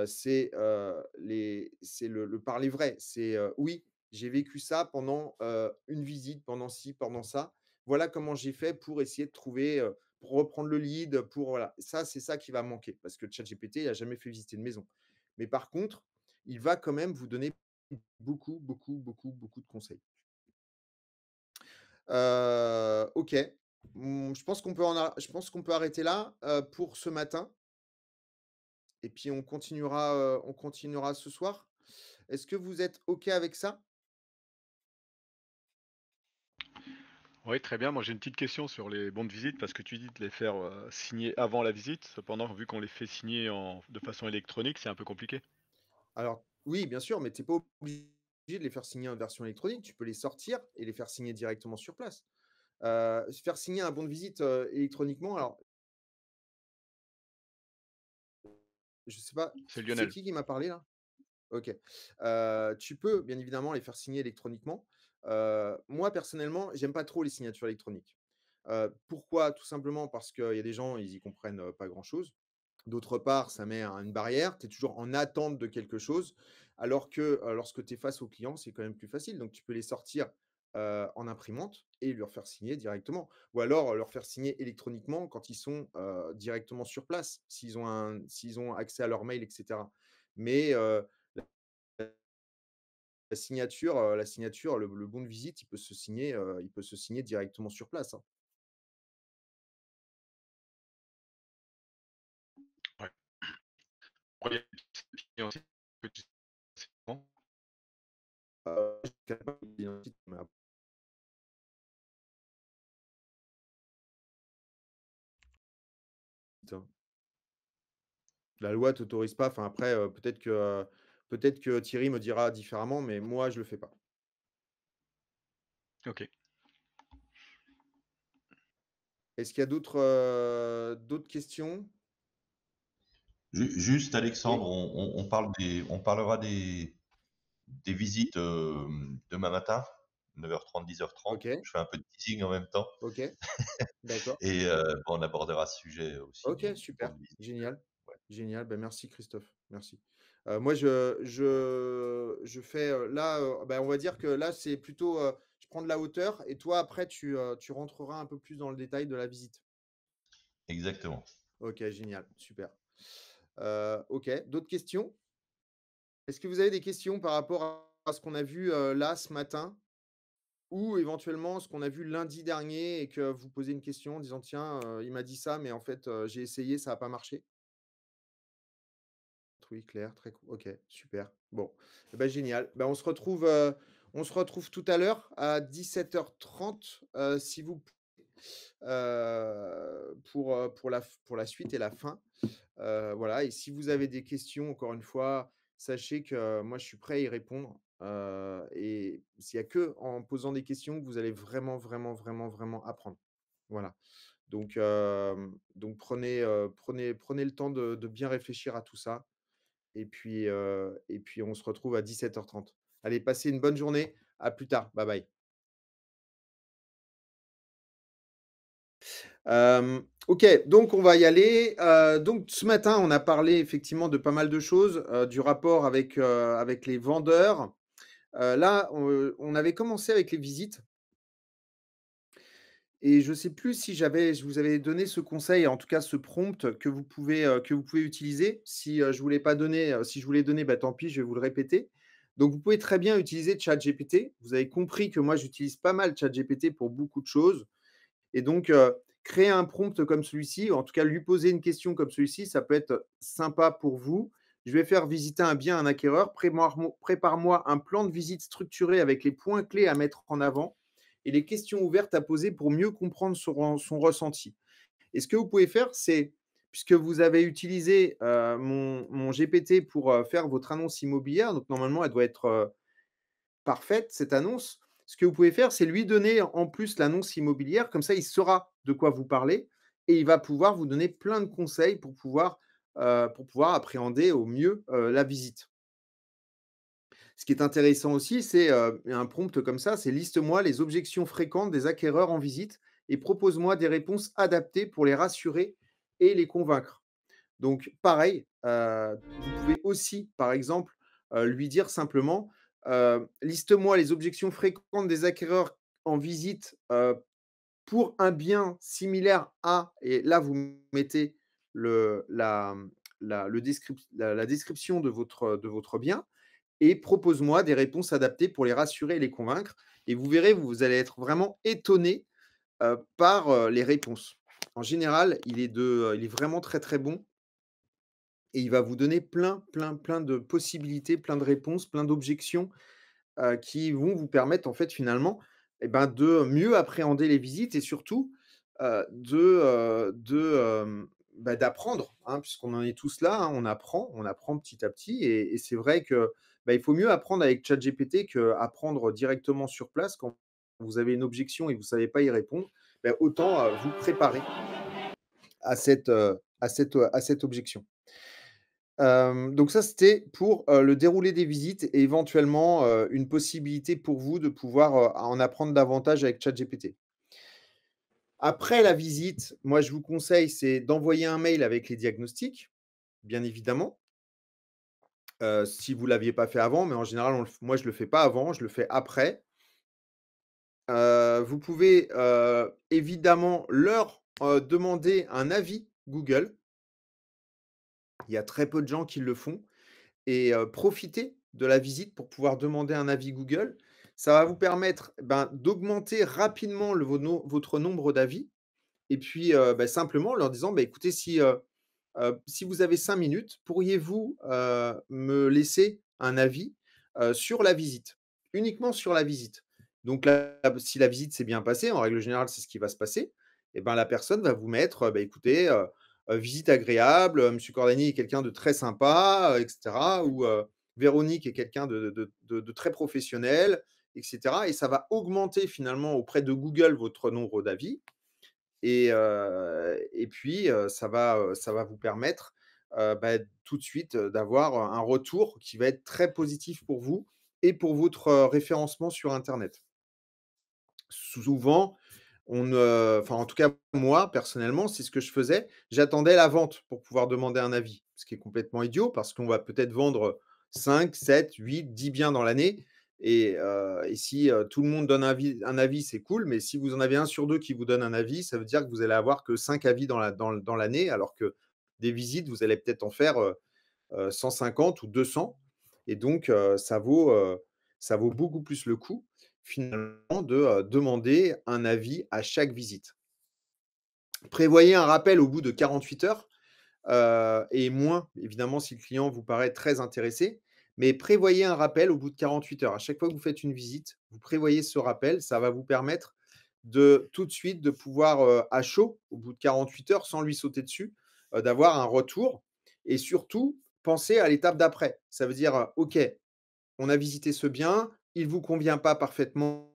C'est le parler vrai. C'est, oui, j'ai vécu ça pendant, une visite, pendant ci, pendant ça. Voilà comment j'ai fait pour essayer de trouver, pour reprendre le lead, pour voilà. Ça, c'est ça qui va manquer parce que ChatGPT, il a jamais fait visiter une maison. Mais par contre, il va quand même vous donner beaucoup, beaucoup, beaucoup, beaucoup de conseils. OK. Je pense qu'on peut arrêter là, pour ce matin et puis on continuera ce soir. Est-ce que vous êtes OK avec ça? Oui, très bien. Moi, j'ai une petite question sur les bons de visite parce que tu dis de les faire, signer avant la visite. Cependant, vu qu'on les fait signer de façon électronique, c'est un peu compliqué. Alors oui, bien sûr, mais tu es pas obligé de les faire signer en version électronique. Tu peux les sortir et les faire signer directement sur place. Se faire signer un bon de visite, électroniquement, alors je sais pas, C'est c'est Lionel. qui m'a parlé là? OK. Tu peux bien évidemment les faire signer électroniquement. Moi personnellement, j'aime pas trop les signatures électroniques. Pourquoi? Tout simplement parce qu'il y a des gens, ils y comprennent, pas grand-chose. D'autre part, ça met une barrière, tu es toujours en attente de quelque chose, alors que, lorsque tu es face au client, c'est quand même plus facile. Donc tu peux les sortir, en imprimante et leur faire signer directement. Ou alors, leur faire signer électroniquement quand ils sont, directement sur place, s'ils ont accès à leur mail et cetera. Mais, la signature, le bon de visite, il peut se signer directement sur place, hein. Ouais. Après, il y a des petits aussi que tu c'est bon. Je connais pas l'identité, mais après, la loi t'autorise pas, enfin après, peut-être que Thierry me dira différemment, mais moi je le fais pas. OK. Est-ce qu'il y a d'autres questions? Juste, Alexandre, Oui? on parlera des visites demain matin, 9h30, 10h30. OK, Je fais un peu de teasing en même temps. OK, d'accord. Et on abordera ce sujet aussi OK, du bon super, de visite. génial, Ouais. génial. Ben merci Christophe, merci. Moi je fais, là, bah, on va dire que là, c'est plutôt, je prends de la hauteur et toi après tu rentreras un peu plus dans le détail de la visite. Exactement. OK, génial, super. OK, d'autres questions? Est-ce que vous avez des questions par rapport à ce qu'on a vu, là, ce matin? Ou éventuellement ce qu'on a vu lundi dernier et que vous posez une question en disant: «Tiens, il m'a dit ça, mais en fait, j'ai essayé, ça a pas marché». Oui, clair, très cool. OK, super. Bon, et bah, génial. Bah, on se retrouve tout à l'heure à 17h30, s'il vous plaît, pour la suite et la fin. Voilà et si vous avez des questions, encore une fois, sachez que moi, je suis prêt à y répondre, et s'il y a que en posant des questions que vous allez vraiment, vraiment, vraiment, vraiment apprendre. Voilà. Donc prenez le temps de bien réfléchir à tout ça et puis on se retrouve à 17h30. Allez, passez une bonne journée. À plus tard. Bye bye. OK, donc on va y aller. Donc ce matin, on a parlé effectivement de pas mal de choses, du rapport avec les vendeurs. Là, on avait commencé avec les visites et je ne sais plus si je vous avais donné ce conseil, en tout cas ce prompt que vous pouvez utiliser. Si, je vous l'ai pas donné, si je vous l'ai donné, bah, tant pis, je vais vous le répéter. Donc vous pouvez très bien utiliser ChatGPT. Vous avez compris que moi j'utilise pas mal ChatGPT pour beaucoup de choses. Et donc, créer un prompt comme celui-ci, ou en tout cas lui poser une question comme celui-ci, ça peut être sympa pour vous. Je vais faire visiter un bien à un acquéreur. Prépare-moi un plan de visite structuré avec les points clés à mettre en avant et les questions ouvertes à poser pour mieux comprendre son ressenti. Et ce que vous pouvez faire, c'est puisque vous avez utilisé, mon GPT pour, faire votre annonce immobilière, donc normalement elle doit être, parfaite cette annonce. Ce que vous pouvez faire, c'est lui donner en plus l'annonce immobilière, comme ça il saura de quoi vous parlez et il va pouvoir vous donner plein de conseils pour pouvoir appréhender au mieux, la visite. Ce qui est intéressant aussi, c'est, un prompt comme ça, c'est: «Liste-moi les objections fréquentes des acquéreurs en visite et propose-moi des réponses adaptées pour les rassurer et les convaincre». Donc pareil, vous pouvez aussi, par exemple, lui dire simplement, «Liste-moi les objections fréquentes des acquéreurs en visite, pour un bien similaire à», et là vous mettez le la, la description de votre bien, et propose-moi des réponses adaptées pour les rassurer et les convaincre, et vous verrez, vous allez être vraiment étonné, par, les réponses. En général, il est vraiment très, très bon et il va vous donner plein, plein, plein de possibilités, plein de réponses, plein d'objections, qui vont vous permettre en fait finalement, et ben, de mieux appréhender les visites et surtout, d'apprendre, hein, puisqu'on en est tous là, hein, on apprend petit à petit, et c'est vrai que, bah, il faut mieux apprendre avec ChatGPT qu'apprendre directement sur place. Quand vous avez une objection et vous ne savez pas y répondre, bah, autant, vous préparer à cette objection. Donc ça, c'était pour, le déroulé des visites et éventuellement, une possibilité pour vous de pouvoir, en apprendre davantage avec ChatGPT. Après la visite, moi, je vous conseille, c'est d'envoyer un mail avec les diagnostics, bien évidemment, si vous ne l'aviez pas fait avant, mais en général, moi, je ne le fais pas avant, je le fais après. Vous pouvez, évidemment leur, demander un avis Google. Il y a très peu de gens qui le font. Et profitez de la visite pour pouvoir demander un avis Google. Ça va vous permettre, ben, d'augmenter rapidement votre nombre d'avis, et puis, bah, simplement en leur disant: «Bah, écoutez, si vous avez 5 minutes, pourriez-vous, me laisser un avis, sur la visite?» Uniquement sur la visite. Donc là, si la visite s'est bien passée, en règle générale, c'est ce qui va se passer, et ben, la personne va vous mettre, bah, écoutez, visite agréable, monsieur Cordani est quelqu'un de très sympa, et cetera, ou, Véronique est quelqu'un de très professionnel, et cetera, et ça va augmenter finalement auprès de Google votre nombre d'avis, et puis, ça va vous permettre, bah, tout de suite, d'avoir un retour qui va être très positif pour vous et pour votre, référencement sur internet. Souvent, enfin, en tout cas, moi, personnellement, c'est ce que je faisais. J'attendais la vente pour pouvoir demander un avis, ce qui est complètement idiot parce qu'on va peut-être vendre 5, 7, 8, 10 biens dans l'année, et si, tout le monde donne un avis, c'est cool, mais si vous en avez un sur 2 qui vous donne un avis, ça veut dire que vous allez avoir que 5 avis dans l'année, alors que des visites, vous allez peut-être en faire, 150 ou 200, et donc ça vaut beaucoup plus le coup finalement de, demander un avis à chaque visite. Prévoyez un rappel au bout de 48 heures, et moins évidemment si le client vous paraît très intéressé, mais prévoyez un rappel au bout de 48 heures. À chaque fois que vous faites une visite, vous prévoyez ce rappel, ça va vous permettre de tout de suite de pouvoir, à chaud, au bout de 48 heures, sans lui sauter dessus, d'avoir un retour, et surtout, pensez à l'étape d'après. Ça veut dire, «OK, on a visité ce bien, il vous convient pas parfaitement,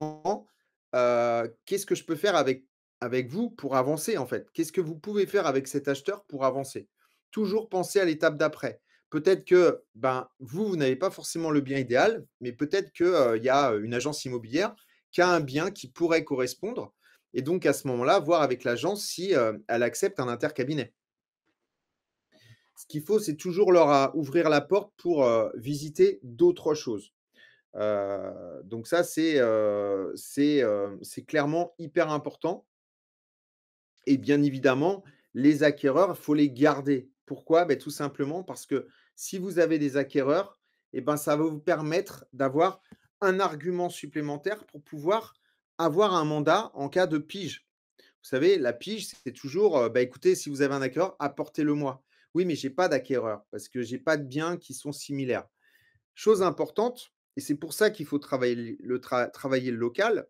qu'est-ce que je peux faire avec vous pour avancer, en fait? Qu'est-ce que vous pouvez faire avec cet acheteur pour avancer?» Toujours penser à l'étape d'après. Peut-être que, ben, vous n'avez pas forcément le bien idéal, mais peut-être que, il y a, une agence immobilière qui a un bien qui pourrait correspondre, et donc à ce moment-là, voir avec l'agence si, elle accepte un intercabinet. Ce qu'il faut, c'est toujours leur ouvrir la porte pour, visiter d'autres choses. Donc ça, c'est clairement hyper important, et bien évidemment, les acquéreurs, il faut les garder. Pourquoi? Beh, tout simplement parce que si vous avez des acquéreurs, et ben, ça va vous permettre d'avoir un argument supplémentaire pour pouvoir avoir un mandat en cas de pige. Vous savez, la pige, c'est toujours, bah, écoutez, si vous avez un acquéreur, apportez-le-moi. Oui, mais j'ai pas d'acquéreur parce que j'ai pas de biens qui sont similaires. Chose importante, et c'est pour ça qu'il faut travailler le local,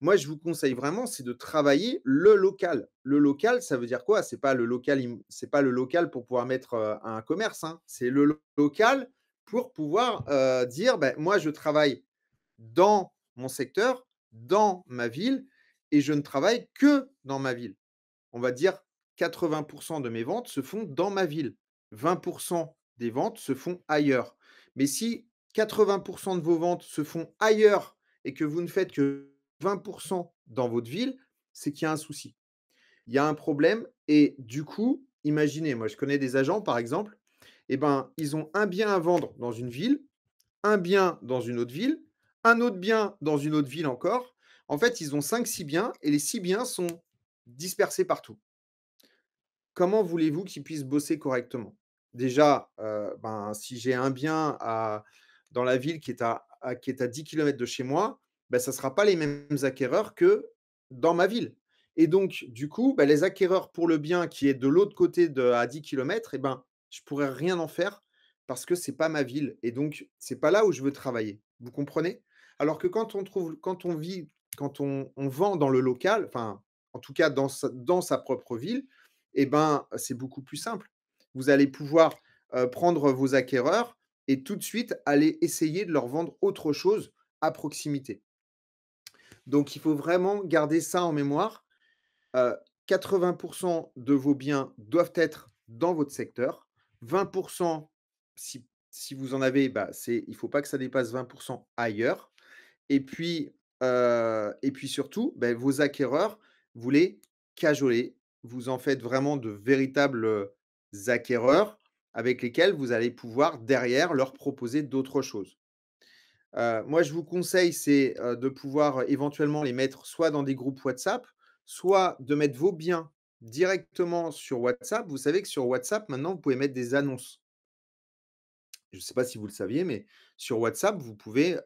moi, je vous conseille vraiment, c'est de travailler le local. Le local, ça veut dire quoi? C'est pas le local pour pouvoir mettre, un commerce, hein. C'est le local pour pouvoir, dire: «Beh, moi, je travaille dans mon secteur, dans ma ville et je ne travaille que dans ma ville». On va dire 80 de mes ventes se font dans ma ville. 20 des ventes se font ailleurs. Mais si 80 de vos ventes se font ailleurs et que vous ne faites que 20 dans votre ville, c'est qu'il y a un souci. Il y a un problème et du coup, imaginez, moi je connais des agents par exemple, et ben, ils ont un bien à vendre dans une ville, un bien dans une autre ville, un autre bien dans une autre ville encore. En fait, ils ont 5-6 biens et les 6 biens sont dispersés partout. Comment voulez-vous qu'ils puissent bosser correctement? Déjà, ben, si j'ai un bien dans la ville qui est à 10 kilomètres de chez moi, bah, ça ne sera pas les mêmes acquéreurs que dans ma ville et donc du coup, bah, les acquéreurs pour le bien qui est de l'autre côté à 10 kilomètres et ben, je pourrais rien en faire parce que c'est pas ma ville et donc c'est pas là où je veux travailler. Vous comprenez? Alors que quand on vend dans le local, enfin, en tout cas dans sa propre ville, eh ben, c'est beaucoup plus simple. Vous allez pouvoir, prendre vos acquéreurs et tout de suite aller essayer de leur vendre autre chose à proximité. Donc il faut vraiment garder ça en mémoire. Heu, 80 de vos biens doivent être dans votre secteur. 20 si vous en avez, bah, il faut pas que ça dépasse 20 ailleurs. Et puis surtout, beh, vos acquéreurs, vous les cajolez. Vous en faites vraiment de véritables, acquéreurs avec lesquels vous allez pouvoir derrière leur proposer d'autres choses. Moi, je vous conseille, c'est, de pouvoir, éventuellement les mettre soit dans des groupes WhatsApp, soit de mettre vos biens directement sur WhatsApp. Vous savez que sur WhatsApp, maintenant, vous pouvez mettre des annonces. Je ne sais pas si vous le saviez, mais sur WhatsApp, vous pouvez,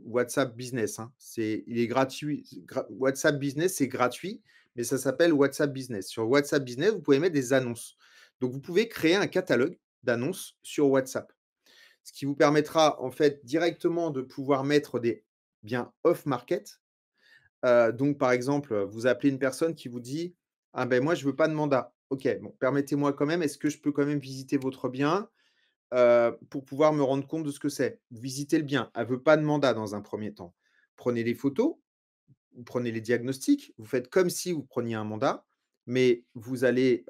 WhatsApp Business, hein, il est gratuit. WhatsApp Business, c'est gratuit, mais ça s'appelle WhatsApp Business. Sur WhatsApp Business, vous pouvez mettre des annonces. Donc vous pouvez créer un catalogue d'annonces sur WhatsApp. Ce qui vous permettra, en fait, directement de pouvoir mettre des biens off market. Donc par exemple, vous appelez une personne qui vous dit: «Ah ben moi, je veux pas de mandat». OK, bon, permettez-moi quand même, est-ce que je peux quand même visiter votre bien? Pour pouvoir me rendre compte de ce que c'est. Visitez le bien. Elle veut pas de mandat dans un premier temps. Prenez les photos, vous prenez les diagnostics, vous faites comme si vous preniez un mandat, mais vous allez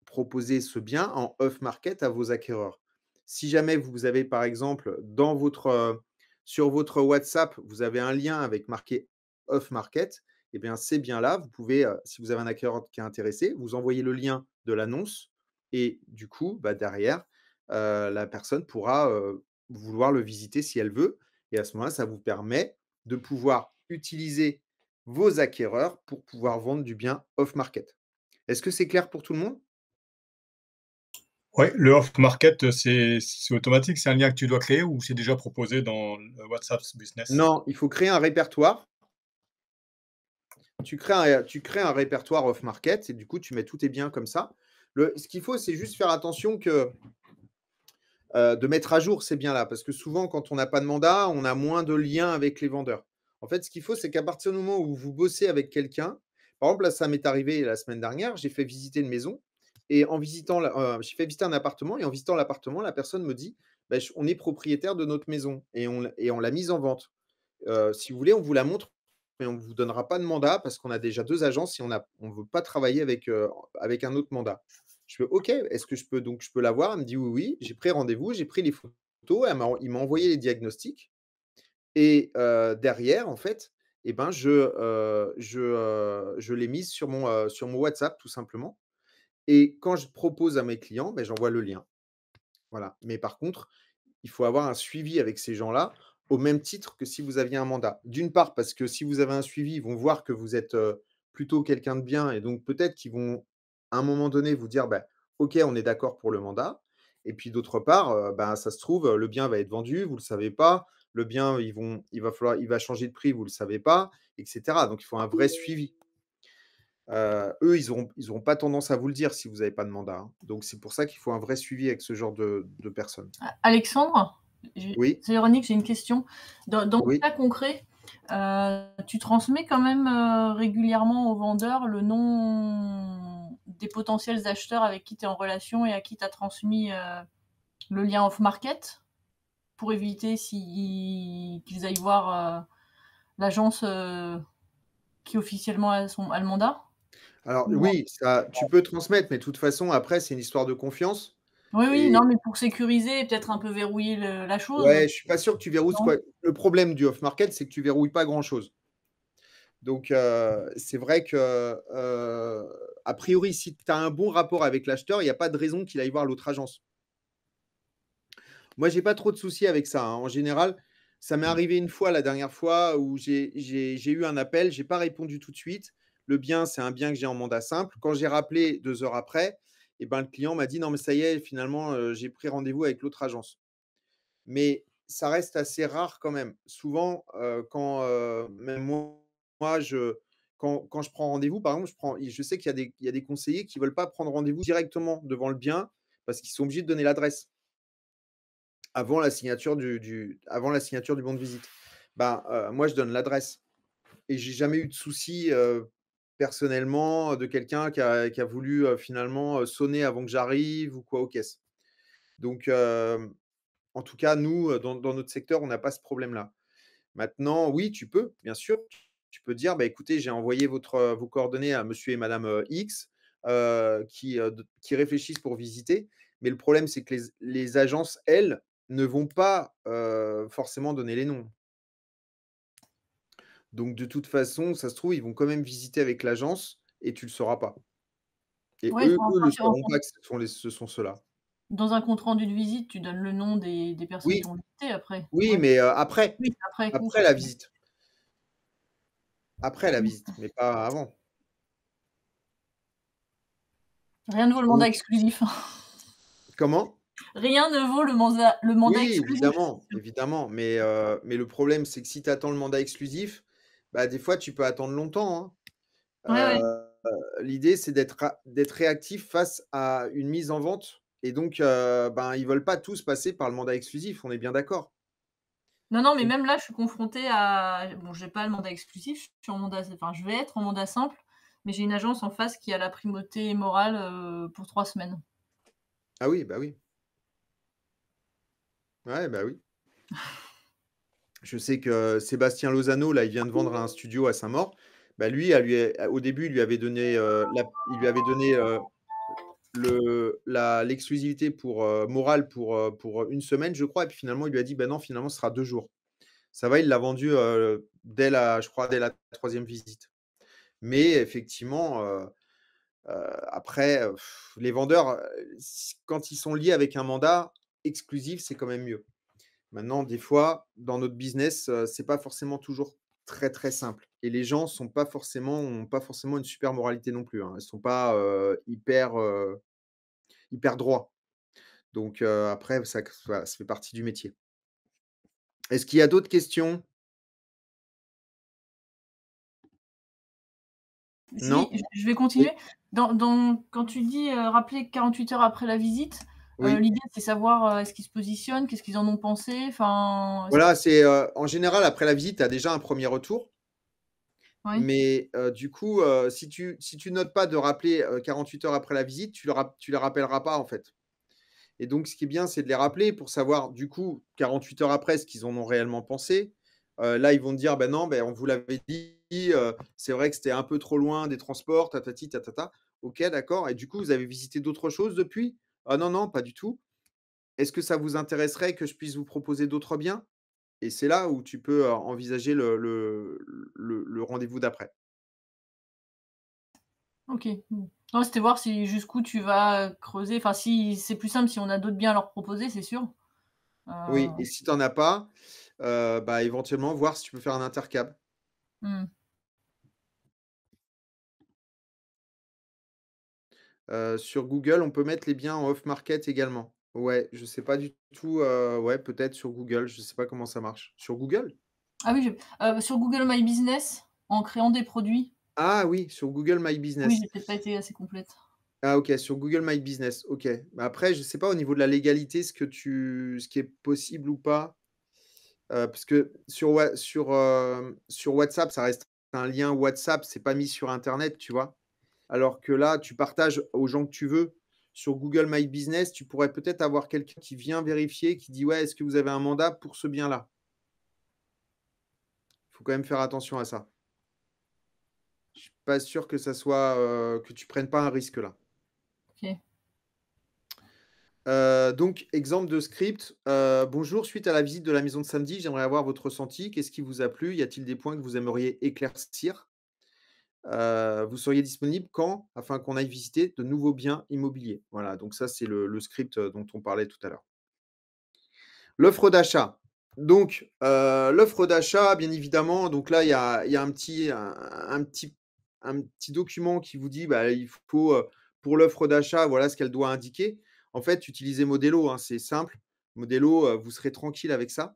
proposer ce bien en off market à vos acquéreurs. Si jamais vous avez, par exemple, sur votre WhatsApp, vous avez un lien avec marqué off market, et bien, ces biens-là, vous pouvez, si vous avez un acquéreur qui est intéressé, vous envoyez le lien de l'annonce et du coup, bah, derrière, la personne pourra, vouloir le visiter si elle veut et à ce moment-là, ça vous permet de pouvoir utiliser vos acquéreurs pour pouvoir vendre du bien off market. Est-ce que c'est clair pour tout le monde? Ouais, le off market, c'est automatique? C'est un lien que tu dois créer ou c'est déjà proposé dans le WhatsApp Business? Non, il faut créer un répertoire. Tu crées un répertoire off market et du coup, tu mets tous tes biens comme ça. Ce qu'il faut, c'est juste faire attention de mettre à jour ces biens-là parce que souvent, quand on n'a pas de mandat, on a moins de liens avec les vendeurs. En fait, ce qu'il faut, c'est qu'à partir du moment où vous bossez avec quelqu'un, par exemple, là, ça m'est arrivé la semaine dernière, j'ai fait visiter une maison et j'ai fait visiter un appartement et en visitant l'appartement, la personne me dit: «Beh, on est propriétaire de notre maison et on l'a mise en vente. Si vous voulez, on vous la montre, mais on ne vous donnera pas de mandat parce qu'on a déjà 2 agences et on veut pas travailler avec un autre mandat». Je fais: «OK, est-ce que je peux la voir?» Elle me dit: «Oui, oui». J'ai pris rendez-vous, j'ai pris les photos, il m'a envoyé les diagnostics et derrière, en fait, et ben, je l'ai mise sur mon WhatsApp tout simplement et quand je propose à mes clients, beh, j'envoie le lien. Voilà. Mais par contre, il faut avoir un suivi avec ces gens-là, au même titre que si vous aviez un mandat. D'une part, parce que si vous avez un suivi, ils vont voir que vous êtes, plutôt quelqu'un de bien et donc peut-être qu'ils vont, à un moment donné, vous dire: «Bah, OK, on est d'accord pour le mandat» et puis d'autre part, bah, ça se trouve, le bien va être vendu, vous ne le savez pas. Le bien, il va changer de prix, vous ne le savez pas et cetera. Donc il faut un vrai suivi. Eux, ils auront pas tendance à vous le dire si vous avez pas de mandat, hein. Donc c'est pour ça qu'il faut un vrai suivi avec ce genre de personnes. Alexandre, Oui, c'est Véronique, j'ai une question. Dans le oui. cas concret, Tu transmets quand même, régulièrement aux vendeurs le nom des potentiels acheteurs avec qui tu es en relation et à qui tu as transmis, le lien off market? Pour éviter qu'ils aillent voir, l'agence, qui officiellement a le mandat? Alors Ou oui, ça tu peux transmettre, mais de toute façon, après, c'est une histoire de confiance oui, oui, non, et mais pour sécuriser et peut-être un peu verrouiller la chose, ouais, je suis pas sûr que tu verrouilles non? quoi. Le problème du off market, c'est que tu verrouilles pas grand-chose. Donc c'est vrai que, a priori, si tu as un bon rapport avec l'acheteur, il y a pas de raison qu'il aille voir l'autre agence. Moi, j'ai pas trop de soucis avec ça, hein. En général, ça m'est arrivé une fois, la dernière fois, où j'ai eu un appel, j'ai pas répondu tout de suite. Le bien, c'est un bien que j'ai en mandat simple. Quand j'ai rappelé 2 heures après, et ben, le client m'a dit: «Non, mais ça y est, finalement, j'ai pris rendez-vous avec l'autre agence». Mais ça reste assez rare quand même. Souvent, quand, même moi, quand je prends rendez-vous, par exemple, je sais qu'il y a des conseillers qui veulent pas prendre rendez-vous directement devant le bien parce qu'ils sont obligés de donner l'adresse avant la signature du bon de visite. Ben, moi, je donne l'adresse et j'ai jamais eu de souci, personnellement, de quelqu'un qui a voulu, finalement, sonner avant que j'arrive ou quoi aux caisses. Donc, en tout cas, nous, dans notre secteur, on n'a pas ce problème-là. Maintenant, oui, tu peux, bien sûr, tu peux dire: «Bah, écoutez, j'ai envoyé vos coordonnées à monsieur et madame, X, qui réfléchissent pour visiter». Mais le problème, c'est que les agences, elles, ne vont pas, forcément donner les noms. Donc de toute façon, ça se trouve, ils vont quand même visiter avec l'agence et tu le sauras pas. Et Ouais, eux le sauront pas que ce sont ceux-là. dans un compte rendu de visite, tu donnes le nom des personnes Oui, qui ont visité après? oui, Ouais. mais, après, Oui, c'est après coup, après ça. la visite. Après la visite, mais pas avant. Rien ne vaut le mandat Donc exclusif. comment? Rien ne vaut le mandat Oui, exclusif, évidemment, c'est sûr. évidemment, mais le problème, c'est que si tu attends le mandat exclusif, bah, des fois, tu peux attendre longtemps, Ouais, hein. ouais. L'idée, c'est d'être réactif face à une mise en vente et donc ben, ils veulent pas tous passer par le mandat exclusif, on est bien d'accord? Non, non, mais Donc même là, je suis confrontée à bon, j'ai pas le mandat exclusif, je suis en mandat enfin, je vais être en mandat simple, mais j'ai une agence en face qui a la primauté morale, pour 3 semaines. ah oui, bah, oui. Ouais, bah, oui. Je sais que Sébastien Lozano, là, il vient de vendre un studio à Saint-Maur. Bah, au début, il lui avait donné, l'exclusivité morale pour 1 semaine, je crois et puis finalement, il lui a dit: «Bah, non, finalement, ce sera 2 jours». Ça va, il l'a vendu, je crois, dès la troisième visite. Mais effectivement, après, les vendeurs, quand ils sont liés avec un mandat exclusif, c'est quand même mieux. Maintenant, des fois, dans notre business, c'est pas forcément toujours très, très simple et les gens ont pas forcément une super moralité non plus, hein. Ils sont pas, hyper droits. Donc après voilà, ça fait partie du métier. Est-ce qu'il y a d'autres questions? Si, Non? je vais Oui, continuer. Quand tu dis, rappeler 48 heures après la visite, oui. l'idée c'est savoir, est-ce qu'ils se positionnent? Qu'est-ce qu'ils en ont pensé? Enfin, est-ce Voilà, en général, après la visite, tu as déjà un premier retour. oui? Mais du coup, si tu notes pas de rappeler, 48 heures après la visite, tu les rappelleras pas, en fait. Et donc ce qui est bien, c'est de les rappeler pour savoir, du coup, 48 heures après, ce qu'ils en ont réellement pensé. Là, ils vont te dire: «Ben non, ben, on vous l'avait dit, c'est vrai que c'était un peu trop loin des transports, tatati tatata». OK, d'accord et du coup, vous avez visité d'autres choses depuis? «Ah non, non, pas du tout». «Est-ce que ça vous intéresserait que je puisse vous proposer d'autres biens?» Et c'est là où tu peux, envisager le rendez-vous d'après. OK. Mmh. Non, c'était voir si jusqu'où tu vas, creuser. Enfin, si c'est plus simple si on a d'autres biens à leur proposer, c'est sûr. Heu, Oui et si tu en as pas, bah, éventuellement voir si tu peux faire un intercap. mmh. Sur Google, on peut mettre les biens en off market également. Ouais, je sais pas du tout, ouais, peut-être sur Google, je sais pas comment ça marche. Sur Google? Ah oui, sur Google My Business, en créant des produits. Ah oui, sur Google My Oui, Business. j'ai peut-être pas été assez complète. Ah OK, sur Google My Business, OK. Bah, après, je sais pas au niveau de la légalité ce qui est possible ou pas. Parce que sur WhatsApp, ça reste un lien WhatsApp, c'est pas mis sur internet, tu vois? Alors que là, tu partages aux gens que tu veux. Sur Google My Business, tu pourrais peut-être avoir quelqu'un qui vient vérifier, qui dit: «Ouais, est-ce que vous avez un mandat pour ce bien-là?» Il faut quand même faire attention à ça. Je suis pas sûr que ça soit, que tu prennes pas un risque là. OK. Donc exemple de script, «Bonjour, suite à la visite de la maison de samedi, j'aimerais avoir votre ressenti. Qu'est-ce qui vous a plu? Y a-t-il des points que vous aimeriez éclaircir? Vous seriez disponible quand? Afin qu'on aille visiter de nouveaux biens immobiliers». Voilà, donc ça, c'est le script, dont on parlait tout à l'heure. L'offre d'achat. Donc, l'offre d'achat, bien évidemment, donc là, il y a un petit document qui vous dit, bah, il faut, pour l'offre d'achat, voilà ce qu'elle doit indiquer. En fait, utilisez Modelo, hein, c'est simple. Modelo, vous serez tranquille avec ça.